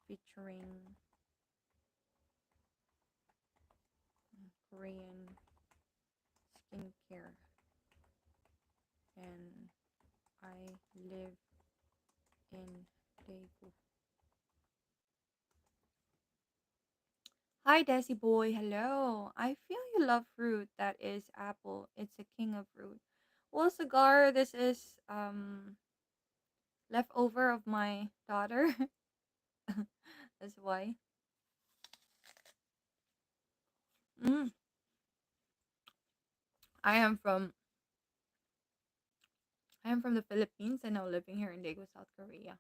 featuring Korean skincare, and I live in Daegu. Hi, Desi boy. Hello. I feel you love fruit. That is apple. It's a king of fruit. Well, cigar. This is leftover of my daughter. That's why. Mm. I am from I am from the Philippines and now living here in Daegu, South Korea.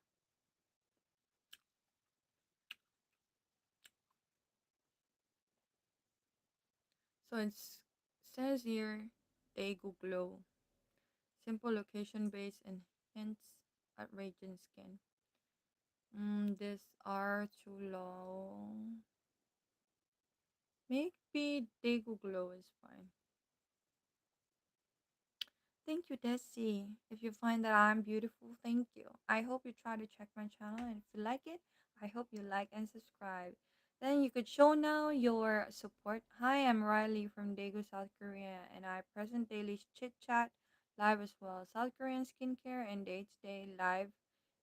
So it says here Daegu Glow. Simple location based and hints at radiant skin. These are too long. Maybe Daegu Glow is fine. Thank you, Desi. If you find that I'm beautiful, thank you. I hope you try to check my channel, and if you like it, I hope you like and subscribe. Then you could show now your support. Hi, I'm Riley from Daegu, South Korea, and I present daily chit chat live as well. South Korean skincare and day to day live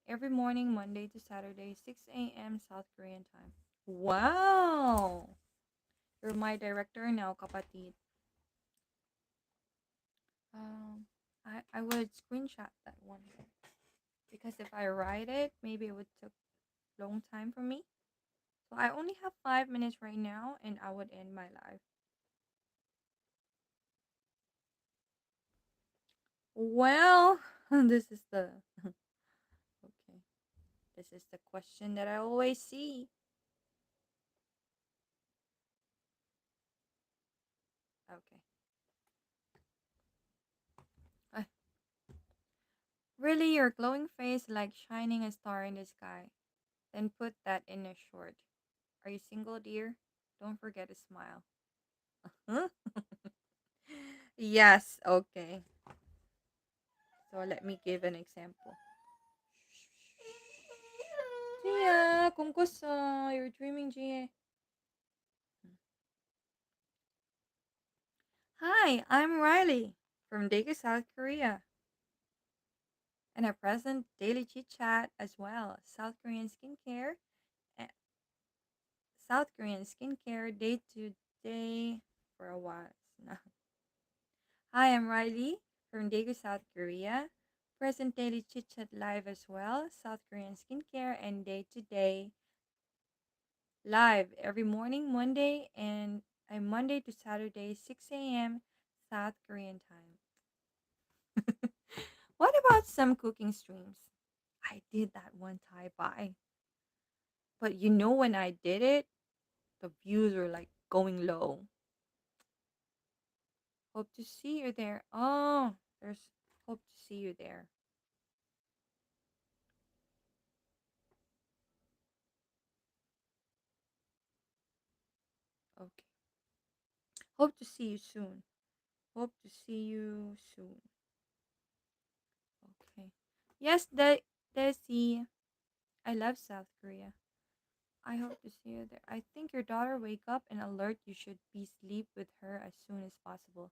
every morning, Monday to Saturday, 6 a.m. South Korean time. Wow! You're my director now, kapatid. Um, I would screenshot that one because if I write it, maybe it would take long time for me. So I only have 5 minutes right now, and I would end my life. Well, this is the okay. This is the question that I always see. Okay. Uh, really, your glowing face like shining a star in the sky. Then put that in a short. Are you single, dear? Don't forget to smile. Huh? Yes. Okay. So let me give an example. Gia, kumkusa? You're dreaming, Gia. Hi, I'm Riley from Daegu, South Korea, and I present daily chit chat as well. Eh, South Korean skincare day to day for a while now. Hi, I'm Riley from Daegu, South Korea. Present daily chit chat live as well. South Korean skincare and day to day live every morning, Monday to Saturday, 6 a.m. South Korean time. What about some cooking streams? I did that one time by, but when I did it, the views were like going low. Hope to see you there. Oh, there's hope to see you there. Okay. Hope to see you soon. Hope to see you soon. Okay. Yes, Desi. I love South Korea. I hope to see you there. I think your daughter wake up and alert you should be sleep with her as soon as possible.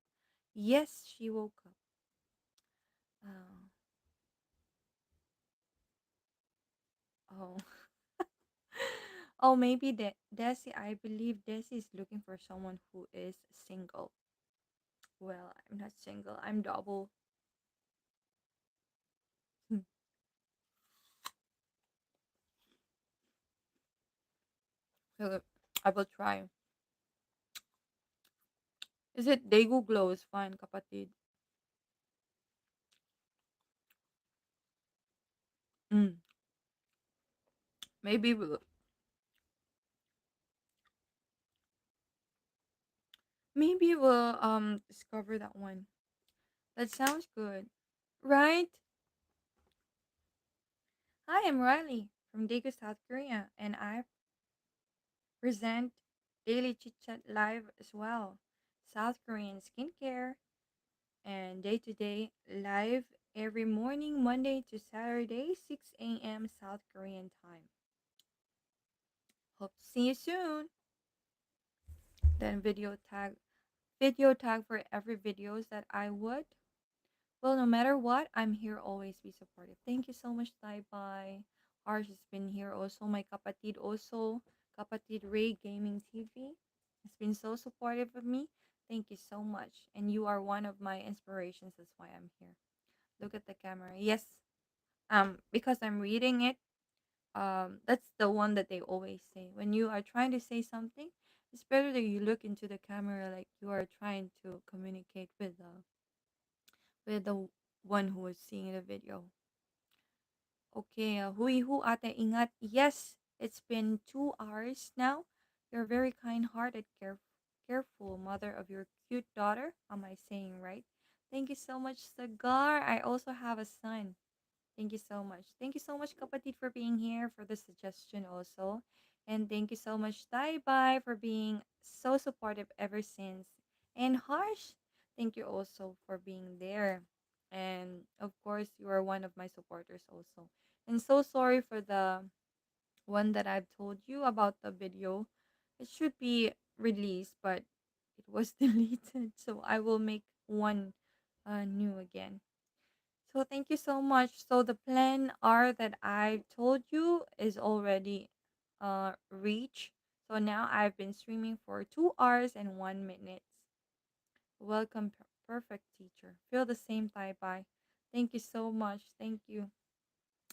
Yes, she woke up. Oh, oh, oh. Maybe Desi. I believe Desi is looking for someone who is single. Well, I'm not single. I'm double. So, I will try. Is it Daegu Glow is fine, kapatid? Mm. Maybe we'll discover that one. That sounds good, right? Hi, I'm Riley from Daegu, South Korea, and I present daily chit chat live as well. South Korean skincare and day to day live every morning, Monday to Saturday, 6 a.m. South Korean time. Hope to see you soon. Then video tag. video tag for every videos that I would. Well, no matter what, I'm here always be supportive. Thank you so much, Bye Bye. Harsh has been here also. My kapatid also. Kapatid Ray Gaming TV has been so supportive of me. Thank you so much. And you are one of my inspirations. That's why I'm here. Look at the camera. Yes. Because I'm reading it. That's the one that they always say. When you are trying to say something, it's better that you look into the camera like you are trying to communicate with the one who is seeing the video. Okay, hui hu ate ingat. Yes, it's been 2 hours now. You're very kind-hearted, careful mother of your cute daughter. Am I saying right? Thank you so much, Sagar. I also have a son. Thank you so much. Thank you so much, Kapatid, for being here for the suggestion also. And thank you so much, Dai Bai, for being so supportive ever since. And Harsh, thank you also for being there. And of course, you are one of my supporters also. And so sorry for the one that I've told you about the video. It should be released, but it was deleted. So I will make one new again. So thank you so much. So the plan R that I told you is already reached. So now I've been streaming for 2 hours and 1 minute. Welcome, perfect teacher. Feel the same bye bye. Thank you so much. Thank you.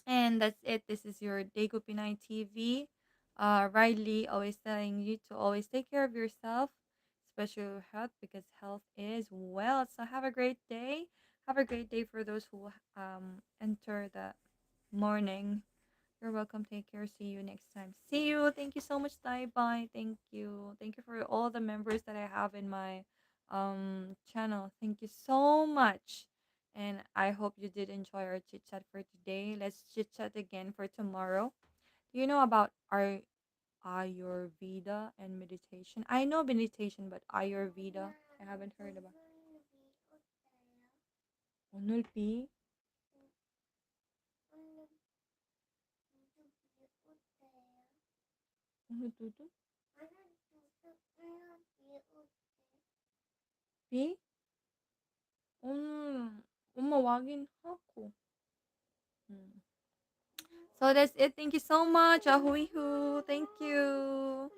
And that's it. This is your Daegu Pinay TV. Riley always telling you to always take care of yourself, especially your health, because health is wealth. So have a great day. Have a great day for those who enter the morning. You're welcome. Take care. See you next time. See you. Thank you so much. Bye bye. Thank you. Thank you for all the members that I have in my channel. Thank you so much. And I hope you did enjoy our chit chat for today. Let's chit chat again for tomorrow. Do you know about our Ayurveda and meditation? I know meditation, but Ayurveda, I haven't heard about. Onulpi? Ano to? Pi? Umawagin ako. Hmm. So that's it. Thank you so much. Ahuihu. Thank you.